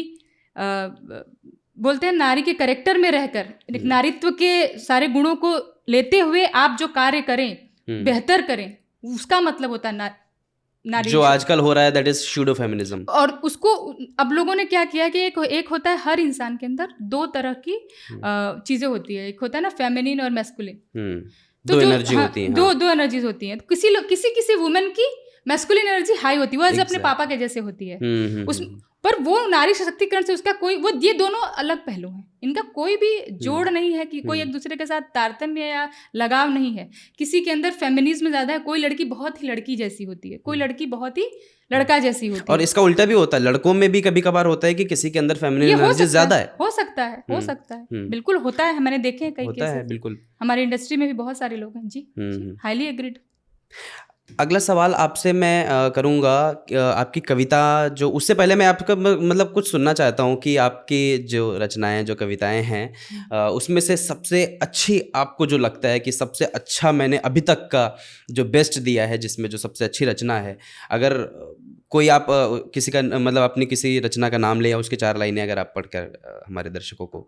बोलते हैं नारी के कैरेक्टर में रहकर, नारीत्व के सारे गुणों को लेते हुए आप जो कार्य करें, बेहतर करें, उसका मतलब होता है नारी। जो आजकल हो रहा है दैट इज शूडो फेमिनिज्म। और उसको अब लोगों ने क्या किया कि एक होता है, हर इंसान के अंदर दो तरह की चीजें होती है। एक होता है ना फेमिनिन और मैस्कुलिन, तो दो एनर्जी होती है, दो एनर्जीज होती हैं। किसी वुमेन की मैस्कुलिन एनर्जी हाई होती है, वो अपने पापा के जैसे होती है। उस पर वो नारी सशक्तिकरण से उसका कोई, वो ये दोनों अलग पहलू हैं, इनका कोई भी जोड़ नहीं है कि कोई एक दूसरे के साथ तारतम्य या लगाव नहीं है। किसी के अंदर फेमिनिज्म ज्यादा है, कोई लड़की बहुत ही लड़की जैसी होती है, कोई लड़की बहुत ही लड़का जैसी होती है। और इसका उल्टा भी होता है, लड़कों में भी कभी कभार होता है कि किसी के अंदर फेमिनिन एनर्जी ज्यादा है। हो सकता है, बिल्कुल होता है, मैंने देखे हैं कई केसेस, बिल्कुल हमारी इंडस्ट्री में भी बहुत सारे लोग हैं जी। Highly agreed. अगला सवाल आपसे मैं करूँगा, आपकी कविता जो, उससे पहले मैं आपका मतलब कुछ सुनना चाहता हूँ कि आपकी जो रचनाएं, जो कविताएं हैं, उसमें से सबसे अच्छी आपको जो लगता है कि सबसे अच्छा मैंने अभी तक का जो बेस्ट दिया है, जिसमें जो सबसे अच्छी रचना है, अगर कोई आप किसी का मतलब अपनी किसी रचना का नाम ले या उसकी 4 लाइनें अगर आप पढ़कर हमारे दर्शकों को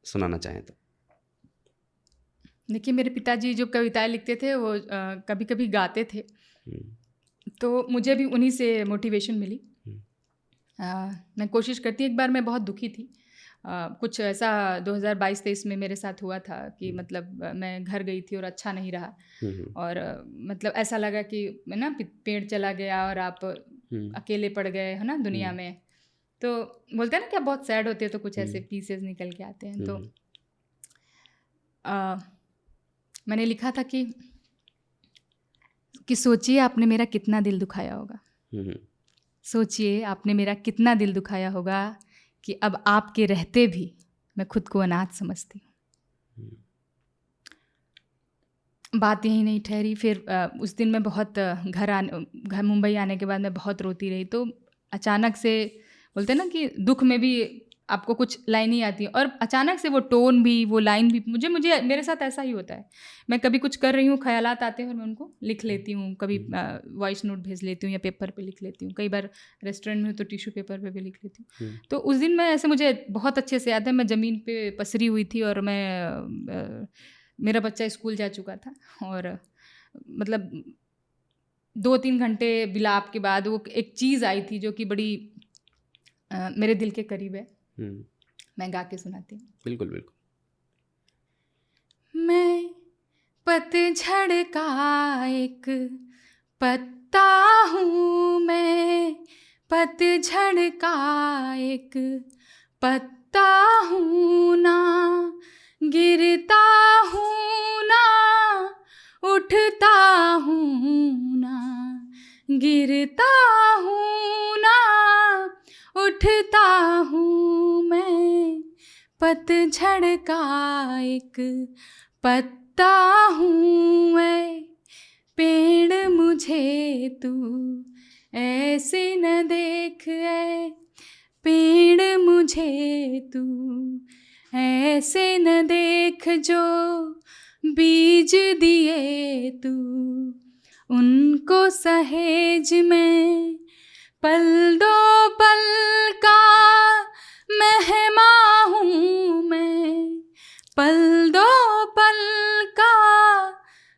सुनाना चाहें तो। देखिए, मेरे पिताजी जो कविताएं लिखते थे वो कभी कभी गाते थे, तो मुझे भी उन्हीं से मोटिवेशन मिली। मैं कोशिश करती, एक बार मैं बहुत दुखी थी, कुछ ऐसा 2022-23 में मेरे साथ हुआ था कि मतलब मैं घर गई थी और अच्छा नहीं रहा, और मतलब ऐसा लगा कि ना पेड़ चला गया और आप अकेले पड़ गए है ना दुनिया में। तो बोलते हैं ना कि आप बहुत सैड होते हो तो कुछ ऐसे पीसेस निकल के आते हैं। तो मैंने लिखा था कि सोचिए आपने मेरा कितना दिल दुखाया होगा, सोचिए आपने मेरा कितना दिल दुखाया होगा कि अब आपके रहते भी मैं खुद को अनाथ समझती हूँ। बात यही नहीं ठहरी, फिर उस दिन मैं बहुत घर मुंबई आने के बाद मैं बहुत रोती रही। तो अचानक से बोलते हैं ना कि दुख में भी आपको कुछ लाइन ही आती है, और अचानक से वो टोन भी, वो लाइन भी, मुझे मेरे साथ ऐसा ही होता है। मैं कभी कुछ कर रही हूँ, ख्यालात आते हैं और मैं उनको लिख लेती हूँ, कभी वॉइस नोट भेज लेती हूँ या पेपर पे लिख लेती हूँ, कई बार रेस्टोरेंट में हूँ तो टिश्यू पेपर पे भी लिख लेती हूँ। तो उस दिन मैं ऐसे, मुझे बहुत अच्छे से याद है, मैं ज़मीन पे पसरी हुई थी और मेरा बच्चा स्कूल जा चुका था, और मतलब 2-3 घंटे विलाप के बाद वो एक चीज़ आई थी जो कि बड़ी मेरे दिल के करीब है। मैं गा के सुनाती हूँ। बिल्कुल बिल्कुल। मैं पतझड़ का एक पत्ता हूँ, मैं पतझड़ का एक पत्ता हूँ, ना गिरता हूँ ना उठता हूँ, ना गिरता हूँ ना उठता हूँ, मैं पतझड़ का एक पत्ता हूँ। मैं पेड़ मुझे तू ऐसे न देख, ऐ पेड़ मुझे तू ऐसे न देख, जो बीज दिए तू उनको सहेज में, पल दो पल का मेहमा हूँ मैं, पल दो पल का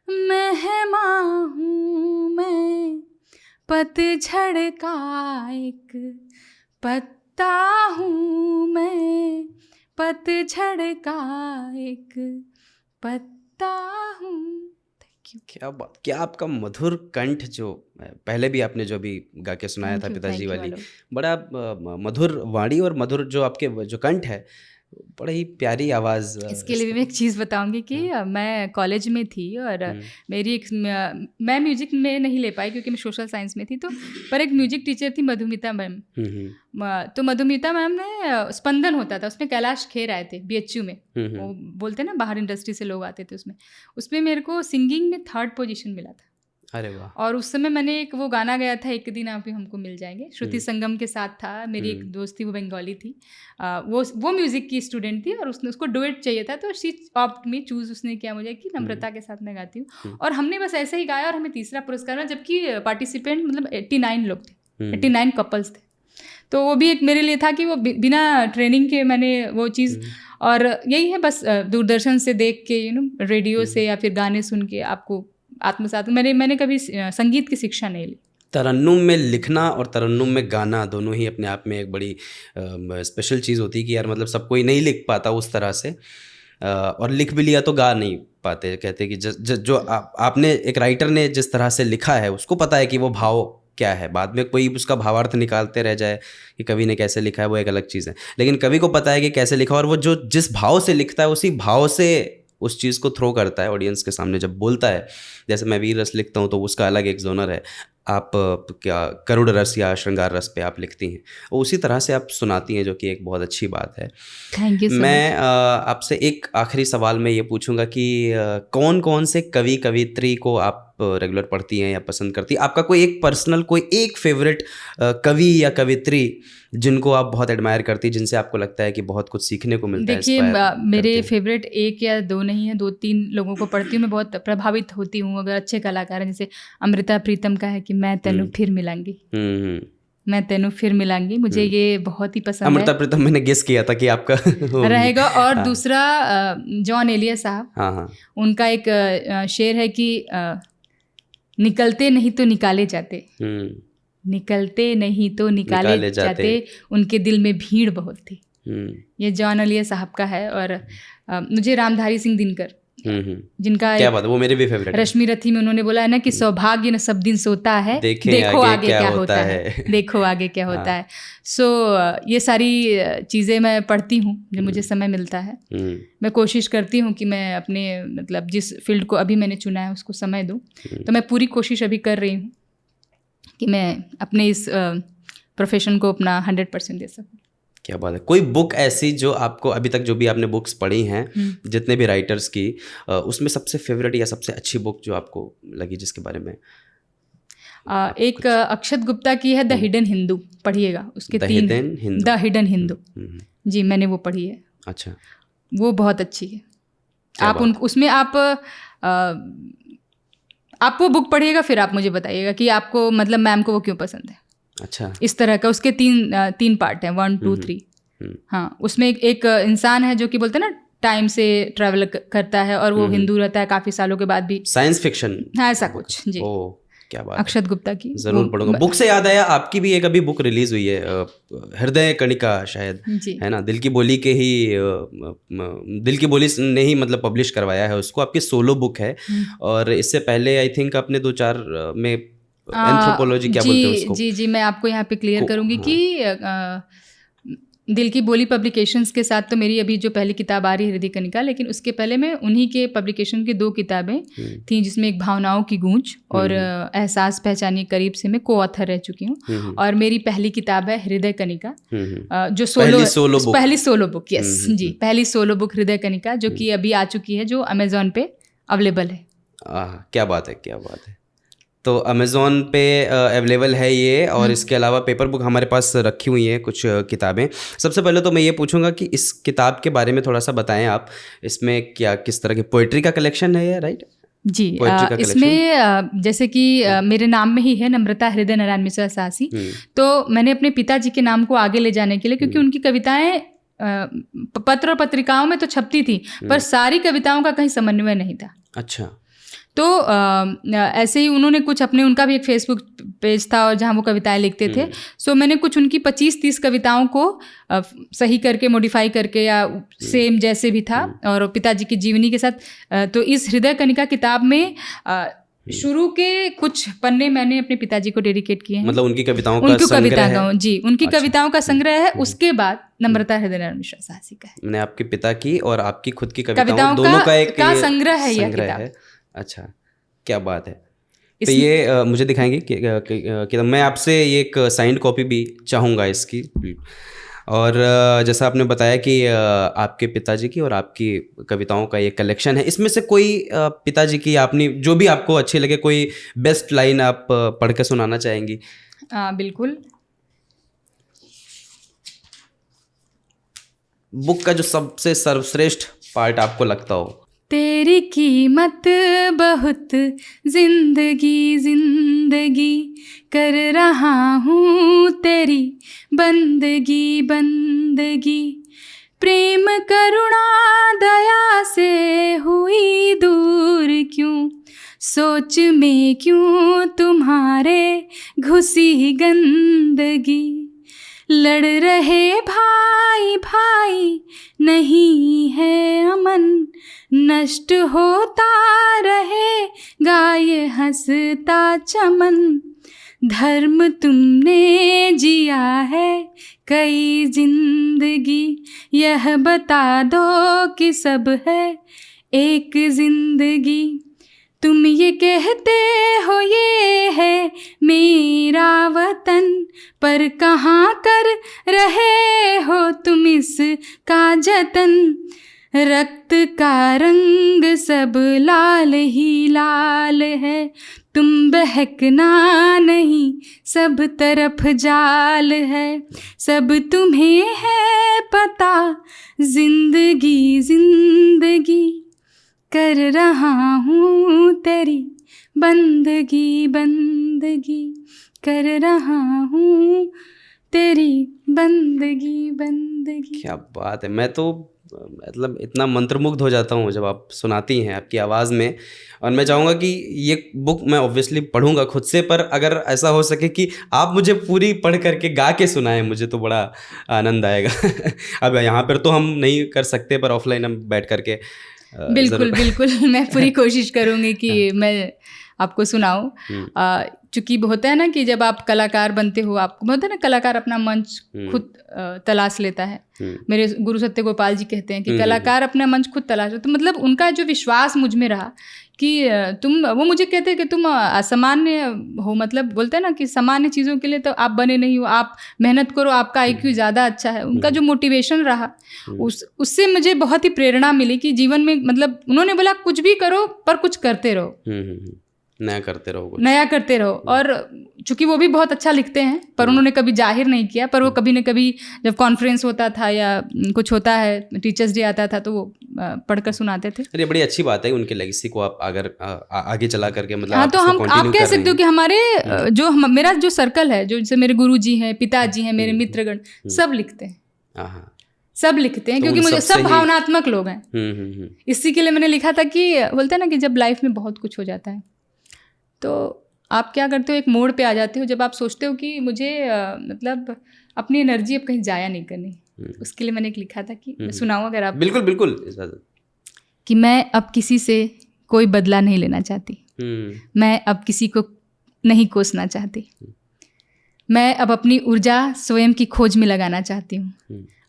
मेहमा हूँ मैं, पतझड़ का एक पत्ता हूँ मैं, पतझड़ का एक पत्ता हूँ। क्या बात, क्या आपका मधुर कंठ, जो पहले भी आपने जो भी गा के सुनाया था पिताजी वाली, बड़ा मधुर वाणी और मधुर जो आपके जो कंठ है, बड़ा ही प्यारी आवाज़। इसके लिए भी मैं एक चीज़ बताऊंगी कि मैं कॉलेज में थी और मेरी एक, मैं म्यूजिक में नहीं ले पाई क्योंकि मैं सोशल साइंस में थी, तो पर एक म्यूजिक टीचर थी मधुमिता मैम। तो मधुमिता मैम ने, स्पंदन होता था उसमें, कैलाश खेर आए थे BHU में, वो बोलते ना बाहर इंडस्ट्री से लोग आते थे, उसमें मेरे को सिंगिंग में 3rd पोजीशन मिला था। अरे वाह। और उस समय मैंने एक वो गाना गाया था, एक दिन आप भी हमको मिल जाएंगे, श्रुति संगम के साथ था। मेरी एक दोस्त थी, वो बंगाली थी, वो म्यूज़िक की स्टूडेंट थी, और उसको डुएट चाहिए था, तो शी ऑप्ट मी चूज़, उसने किया मुझे कि नम्रता के साथ मैं गाती हूँ, और हमने बस ऐसे ही गाया और हमें 3रा पुरस्कार मिला, जबकि पार्टिसिपेंट मतलब 89 लोग थे, 89 कपल्स थे। तो वो भी एक मेरे लिए था कि वो बिना ट्रेनिंग के मैंने वो चीज़, और यही है बस, दूरदर्शन से देख के, रेडियो से या फिर गाने सुन के आपको आत्मसात। मैंने कभी संगीत की शिक्षा नहीं ली। तरन्नुम में लिखना और तरन्नुम में गाना दोनों ही अपने आप में एक बड़ी स्पेशल चीज़ होती है कि यार मतलब सब कोई नहीं लिख पाता उस तरह से, और लिख भी लिया तो गा नहीं पाते। कहते कि जो आपने, एक राइटर ने जिस तरह से लिखा है उसको पता है कि वो भाव क्या है, बाद में कोई उसका भावार्थ निकालते रह जाए कि कवि ने कैसे लिखा है, वो एक अलग चीज़ है, लेकिन कवि को पता है कि कैसे लिखा, और वो जो जिस भाव से लिखता है उसी भाव से उस चीज़ को थ्रो करता है ऑडियंस के सामने जब बोलता है। जैसे मैं वीर रस लिखता हूँ तो उसका अलग एक जोनर है, आप क्या करुण रस या श्रृंगार रस पे आप लिखती हैं, और उसी तरह से आप सुनाती हैं, जो कि एक बहुत अच्छी बात है। Thank you. मैं आपसे एक आखिरी सवाल में ये पूछूंगा कि कौन कौन से कवि कवित्री को आप रेगुलर पढ़ती हैं या पसंद करती हैं? आपका कोई एक पर्सनल, कोई एक फेवरेट कवि या कवित्री जिनको आप बहुत एडमायर करती, जिनसे आपको लगता है कि बहुत कुछ सीखने को मिलता है? देखिए, मेरे फेवरेट 1 या 2 नहीं है, 2-3 लोगों को पढ़ती हूँ, मैं बहुत प्रभावित होती हूँ अगर अच्छे कलाकार हैं। जैसे अमृता प्रीतम का है कि मैं तेनू फिर मिलांगी, मैं तेनू फिर मिलांगी, मुझे ये बहुत ही पसंद है। अमृता प्रीतम मैंने गेस किया था कि आपका रहेगा। और दूसरा जॉन एलिया साहब, उनका एक शेर है कि निकलते नहीं तो निकाले जाते, निकलते नहीं तो निकाले जाते, उनके दिल में भीड़ बहुत थी। ये जॉन अलिया साहब का है। और मुझे रामधारी सिंह दिनकर, जिनका क्या बात है, वो मेरे भी फेवरेट है। रश्मि रथी में उन्होंने बोला है ना कि सौभाग्य न सब दिन सोता है, देखो आगे क्या होता है, देखो आगे क्या होता है। सो ये सारी चीज़ें मैं पढ़ती हूँ जब मुझे समय मिलता है। मैं कोशिश करती हूँ कि मैं अपने मतलब जिस फील्ड को अभी मैंने चुना है उसको समय दूँ। तो मैं पूरी कोशिश अभी कर रही हूँ कि मैं अपने इस प्रोफेशन को अपना 100% दे सकूँ। क्या बात है। कोई बुक ऐसी जो आपको अभी तक, जो भी आपने बुक्स पढ़ी हैं जितने भी राइटर्स की, उसमें सबसे फेवरेट या सबसे अच्छी बुक जो आपको लगी, जिसके बारे में? एक अक्षत गुप्ता की है द हिडन हिंदू, पढ़िएगा। उसके 3 द हिडन हिंदू जी, मैंने वो पढ़ी है। अच्छा, वो बहुत अच्छी है। आप उसमें आप वो बुक पढ़िएगा, फिर आप मुझे बताइएगा कि आपको मतलब मैम को वो क्यों पसंद है। अच्छा, इस तरह का उसके 3 पार्ट हैं, 1 2 3। हाँ, उसमें एक इंसान है जो कि बोलते हैं ना टाइम से ट्रैवल करता है और वो हिंदू रहता है काफ़ी सालों के बाद भी। साइंस फिक्शन है ऐसा कुछ जी। ओह, क्या बात। अक्षत गुप्ता की जरूर पढ़ूंगा। बुक से याद आया, आपकी भी एक अभी बुक रिलीज हुई है, हृदय कणिका शायद, है ना? दिल की बोली के ही दिल की बोली ने ही मतलब पब्लिश करवाया है उसको। आपकी सोलो बुक है। और इससे पहले आई थिंक आपने 2-4 में एंथ्रोपोलॉजी क्या बोलते हैं उसको। जी, मैं आपको यहाँ पे क्लियर करूँगी कि दिल की बोली पब्लिकेशंस के साथ तो मेरी अभी जो पहली किताब आ रही है हृदय कणिका, लेकिन उसके पहले मैं उन्हीं के पब्लिकेशन की 2 किताबें थी, जिसमें एक भावनाओं की गूंज और एहसास पहचानिए करीब से मैं को ऑथर रह चुकी हूँ। और मेरी पहली किताब है हृदय कणिका, जो पहली सोलो बुक, यस जी, पहली सोलो बुक हृदय कणिका, जो कि अभी आ चुकी है, जो अमेजोन पे अवेलेबल है। क्या बात है, क्या बात है। तो अमेज़ॉन पे अवेलेबल है ये। और इसके अलावा पेपर बुक हमारे पास रखी हुई हैं कुछ किताबें। सबसे पहले तो मैं ये पूछूंगा कि इस किताब के बारे में थोड़ा सा बताएं आप। इसमें क्या किस तरह की पोइट्री का कलेक्शन है ये, राइट? जी, इसमें जैसे कि मेरे नाम में ही है नम्रता हृदय नारायण मिश्रा साहसी, तो मैंने अपने पिताजी के नाम को आगे ले जाने के लिए, क्योंकि उनकी कविताएं पत्र और पत्रिकाओं में तो छपती थी, पर सारी कविताओं का कहीं समन्वय नहीं था। अच्छा। तो ऐसे ही उन्होंने कुछ अपने, उनका भी एक फेसबुक पेज था और जहाँ वो कविताएं लिखते थे। सो मैंने कुछ उनकी 25-30 कविताओं को सही करके, मॉडिफाई करके, या सेम जैसे भी था, और पिताजी की जीवनी के साथ। तो इस हृदय कणिका किताब में शुरू के कुछ पन्ने मैंने अपने पिताजी को डेडिकेट किए हैं। मतलब उनकी कविताओं का संग्रह है? जी, उनकी कविताओं का संग्रह है। उसके बाद नम्रता हृदय नारायण मिश्रा साहसी का है। मैंने आपके पिता की और आपकी खुद की कविताओं दोनों का एक संग्रह है यह किताब। अच्छा, क्या बात है। तो ये मुझे दिखाएंगे कि मैं आपसे एक साइंड कॉपी भी चाहूँगा इसकी। और जैसा आपने बताया कि आपके पिताजी की और आपकी कविताओं का ये कलेक्शन है, इसमें से कोई पिताजी की आपने जो भी आपको अच्छी लगे, कोई बेस्ट लाइन आप पढ़ के सुनाना चाहेंगी? बिल्कुल। बुक का जो सबसे सर्वश्रेष्ठ पार्ट आपको लगता हो? तेरी कीमत बहुत जिंदगी जिंदगी कर रहा हूँ तेरी बंदगी बंदगी, प्रेम करुणा दया से हुई दूर क्यों, सोच में क्यों तुम्हारे घुसी गंदगी, लड़ रहे भाई भाई नहीं है अमन, नष्ट होता रहे गाये हंसता चमन, धर्म तुमने जिया है कई जिंदगी, यह बता दो कि सब है एक जिंदगी, तुम ये कहते हो ये है मेरा वतन, पर कहाँ कर रहे हो तुम इसका जतन, रक्त का रंग सब लाल ही लाल है, तुम बहकना नहीं सब तरफ जाल है, सब तुम्हें है पता जिंदगी जिंदगी कर रहा हूँ तेरी बंदगी बंदगी कर रहा हूँ तेरी बंदगी बंदगी। क्या बात है। मैं तो मतलब इतना मंत्रमुग्ध हो जाता हूँ जब आप सुनाती हैं आपकी आवाज़ में। और मैं चाहूँगा कि ये बुक मैं ऑब्वियसली पढ़ूंगा खुद से, पर अगर ऐसा हो सके कि आप मुझे पूरी पढ़ करके गा के सुनाएं मुझे, तो बड़ा आनंद आएगा। अब यहाँ पर तो हम नहीं कर सकते, पर ऑफलाइन हम बैठ करके बिल्कुल बिल्कुल मैं पूरी कोशिश करूँगी कि मैं आपको सुनाऊँ। चूँकि होता है ना कि जब आप कलाकार बनते हो, आपको होता है ना कलाकार अपना मंच खुद तलाश लेता है। मेरे गुरु सत्य गोपाल जी कहते हैं कि कलाकार अपना मंच खुद तलाश, तो मतलब उनका जो विश्वास मुझ में रहा कि वो मुझे कहते हैं कि तुम असामान्य हो, मतलब बोलते हैं ना कि सामान्य चीज़ों के लिए तो आप बने नहीं हो, आप मेहनत करो, आपका IQ ज़्यादा अच्छा है। उनका जो मोटिवेशन रहा उससे मुझे बहुत ही प्रेरणा मिली कि जीवन में, मतलब उन्होंने बोला कुछ भी करो पर कुछ करते रहो, नया करते रहो, नया करते रहो। और चूंकि वो भी बहुत अच्छा लिखते हैं, पर उन्होंने कभी जाहिर नहीं किया, पर वो कभी न कभी जब कॉन्फ्रेंस होता था या कुछ होता है, टीचर्स डे आता था, तो वो पढ़कर सुनाते थे। अरे बड़ी अच्छी बात है, उनके लेगेसी को आप अगर आगे चला करके मतलब हाँ, तो हम आप कह सकते हो कि हमारे मेरा जो सर्कल है, जो जैसे मेरे गुरुजी हैं, पिताजी हैं, मेरे मित्रगण, सब लिखते हैं, सब लिखते हैं, क्योंकि मुझे सब भावनात्मक लोग हैं। इसी के लिए मैंने लिखा था कि बोलते हैं ना कि जब लाइफ में बहुत कुछ हो जाता है तो आप क्या करते हो, एक मोड़ पे आ जाते हो जब आप सोचते हो कि मुझे मतलब अपनी एनर्जी अब कहीं जाया नहीं करनी। उसके लिए मैंने एक लिखा था कि मैं सुनाऊं अगर आप। बिल्कुल बिल्कुल। कि मैं अब किसी से कोई बदला नहीं लेना चाहती, मैं अब किसी को नहीं कोसना चाहती, मैं अब अपनी ऊर्जा स्वयं की खोज में लगाना चाहती हूँ,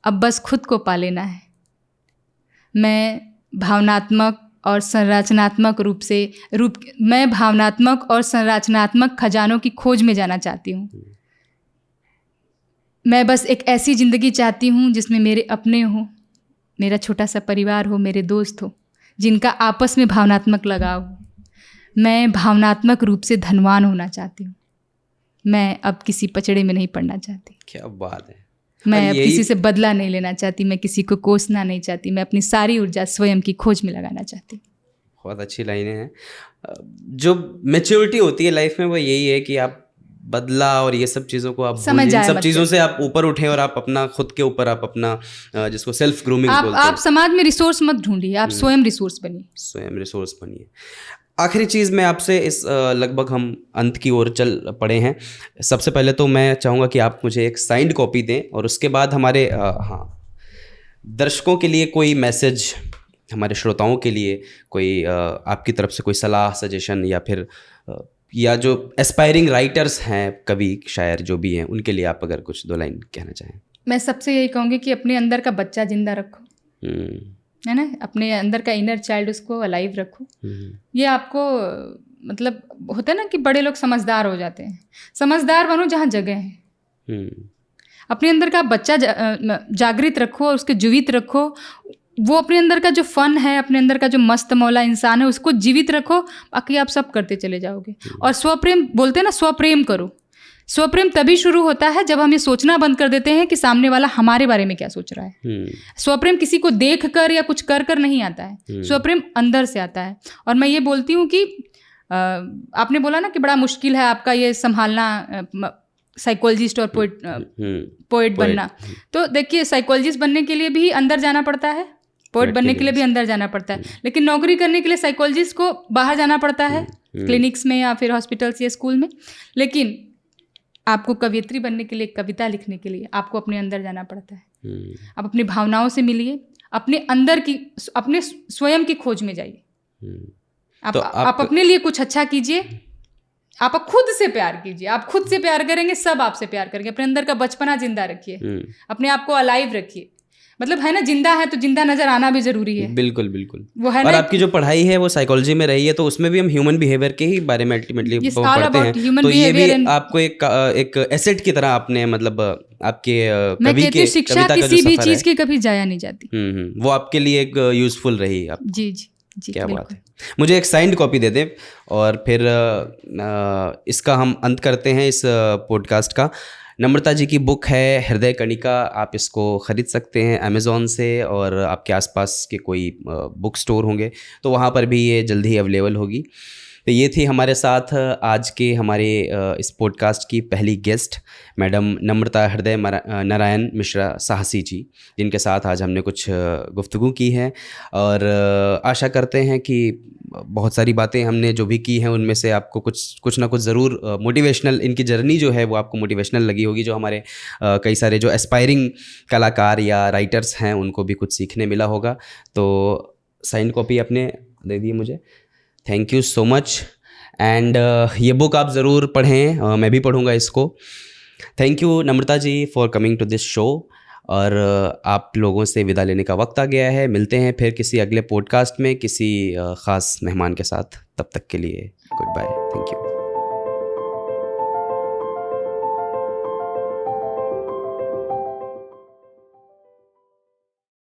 अब बस खुद को पा लेना है। मैं भावनात्मक और संरचनात्मक खजानों की खोज में जाना चाहती हूँ। मैं बस एक ऐसी ज़िंदगी चाहती हूँ जिसमें मेरे अपने हो, मेरा छोटा सा परिवार हो, मेरे दोस्त हो जिनका आपस में भावनात्मक लगाव हो। मैं भावनात्मक रूप से धनवान होना चाहती हूँ। मैं अब किसी पचड़े में नहीं पड़ना चाहती। क्या बात है। मैं अब किसी से बदला नहीं लेना चाहती, मैं किसी को कोसना नहीं चाहती, मैं अपनी सारी ऊर्जा स्वयं की खोज में लगाना चाहती। बहुत अच्छी लाइनें हैं। जो मैच्योरिटी होती है लाइफ में वो यही है कि आप बदला और ये सब चीज़ों को आप समझ जाए, सब चीज़ों से आप ऊपर उठें और आप अपना खुद के ऊपर आप अपना जिसको सेल्फ ग्रूमिंग बोलते हैं। आप समाज में रिसोर्स मत ढूंढिए, आप स्वयं रिसोर्स बनिए, स्वयं रिसोर्स बनिए। आखिरी चीज़ मैं आपसे इस लगभग हम अंत की ओर चल पड़े हैं। सबसे पहले तो मैं चाहूँगा कि आप मुझे एक साइंड कॉपी दें और उसके बाद हमारे दर्शकों के लिए कोई मैसेज, हमारे श्रोताओं के लिए कोई आपकी तरफ से कोई सलाह, सजेशन, या फिर या जो एस्पायरिंग राइटर्स हैं, कवि, शायर जो भी हैं, उनके लिए आप अगर कुछ 2 लाइन कहना चाहें। मैं सबसे यही कहूँगी कि अपने अंदर का बच्चा जिंदा रखो, है ना, अपने अंदर का इनर चाइल्ड उसको अलाइव रखो। ये आपको मतलब होता है ना कि बड़े लोग समझदार हो जाते हैं, समझदार बनो जहाँ जगह है। अपने अंदर का बच्चा जागृत रखो और उसके जीवित रखो। वो अपने अंदर का जो फन है, अपने अंदर का जो मस्त मौला इंसान है, उसको जीवित रखो, बाकी आप सब करते चले जाओगे। और स्वप्रेम बोलते हैं ना, स्वप्रेम करो। स्वप्रेम तभी शुरू होता है जब हम ये सोचना बंद कर देते हैं कि सामने वाला हमारे बारे में क्या सोच रहा है। स्वप्रेम किसी को देख कर या कुछ कर नहीं आता है, स्वप्रेम अंदर से आता है। और मैं ये बोलती हूँ कि आपने बोला ना कि बड़ा मुश्किल है आपका ये संभालना, साइकोलॉजिस्ट और पोएट बनना। तो देखिए, साइकोलॉजिस्ट बनने के लिए भी अंदर जाना पड़ता है, पोएट बनने के लिए भी अंदर जाना पड़ता है, लेकिन नौकरी करने के लिए साइकोलॉजिस्ट को बाहर जाना पड़ता है, क्लिनिक्स में या फिर हॉस्पिटल्स या स्कूल में। लेकिन आपको कवियत्री बनने के लिए, कविता लिखने के लिए आपको अपने अंदर जाना पड़ता है। आप अपनी भावनाओं से मिलिए, अपने अंदर की, अपने स्वयं की खोज में जाइए। आप अपने लिए कुछ अच्छा कीजिए, आप खुद से प्यार कीजिए। आप खुद से प्यार करेंगे, सब आपसे प्यार करेंगे। अपने अंदर का बचपना जिंदा रखिए, अपने आप को अलाइव रखिए। मतलब है ना, जिंदा है तो जिंदा नजर आना भी जरूरी है। बिल्कुल बिल्कुल। वो है और आपकी जो पढ़ाई है वो साइकोलॉजी में रही है, तो उसमें भी हम ह्यूमन बिहेवियर के ही बारे में अल्टीमेटली पढ़ते हैं। तो ये भी आपको एक एसेट की तरह आपने, मतलब आपके कवि के शिक्षा किसी भी चीज की कभी जाया नहीं जाती। वो आपके लिए एक यूजफुल रही। आप जी जी जी, क्या बात है। मुझे एक साइंड कॉपी दे दें और फिर इसका हम अंत करते हैं इस पॉडकास्ट का। नम्रता जी की बुक है हृदय कणिका, आप इसको ख़रीद सकते हैं अमेज़ॉन से, और आपके आसपास के कोई बुक स्टोर होंगे तो वहाँ पर भी ये जल्दी ही अवेलेबल होगी। तो ये थी हमारे साथ आज के हमारे इस पॉडकास्ट की पहली गेस्ट मैडम नम्रता हृदय नारायण मिश्रा साहसी जी, जिनके साथ आज हमने कुछ गुफ्तगू की है। और आशा करते हैं कि बहुत सारी बातें हमने जो भी की हैं उनमें से आपको कुछ ना कुछ ज़रूर मोटिवेशनल, इनकी जर्नी जो है वो आपको मोटिवेशनल लगी होगी। जो हमारे कई सारे जो एस्पायरिंग कलाकार या राइटर्स हैं उनको भी कुछ सीखने मिला होगा। तो साइन कॉपी अपने दे दिए मुझे। Thank you so much. And ये बुक आप ज़रूर पढ़ें, मैं भी पढ़ूँगा इसको। Thank you Namrata ji for coming to this show. और आप लोगों से विदा लेने का वक्त आ गया है। मिलते हैं फिर किसी अगले पॉडकास्ट में किसी ख़ास मेहमान के साथ। तब तक के लिए गुड बाय, थैंक यू।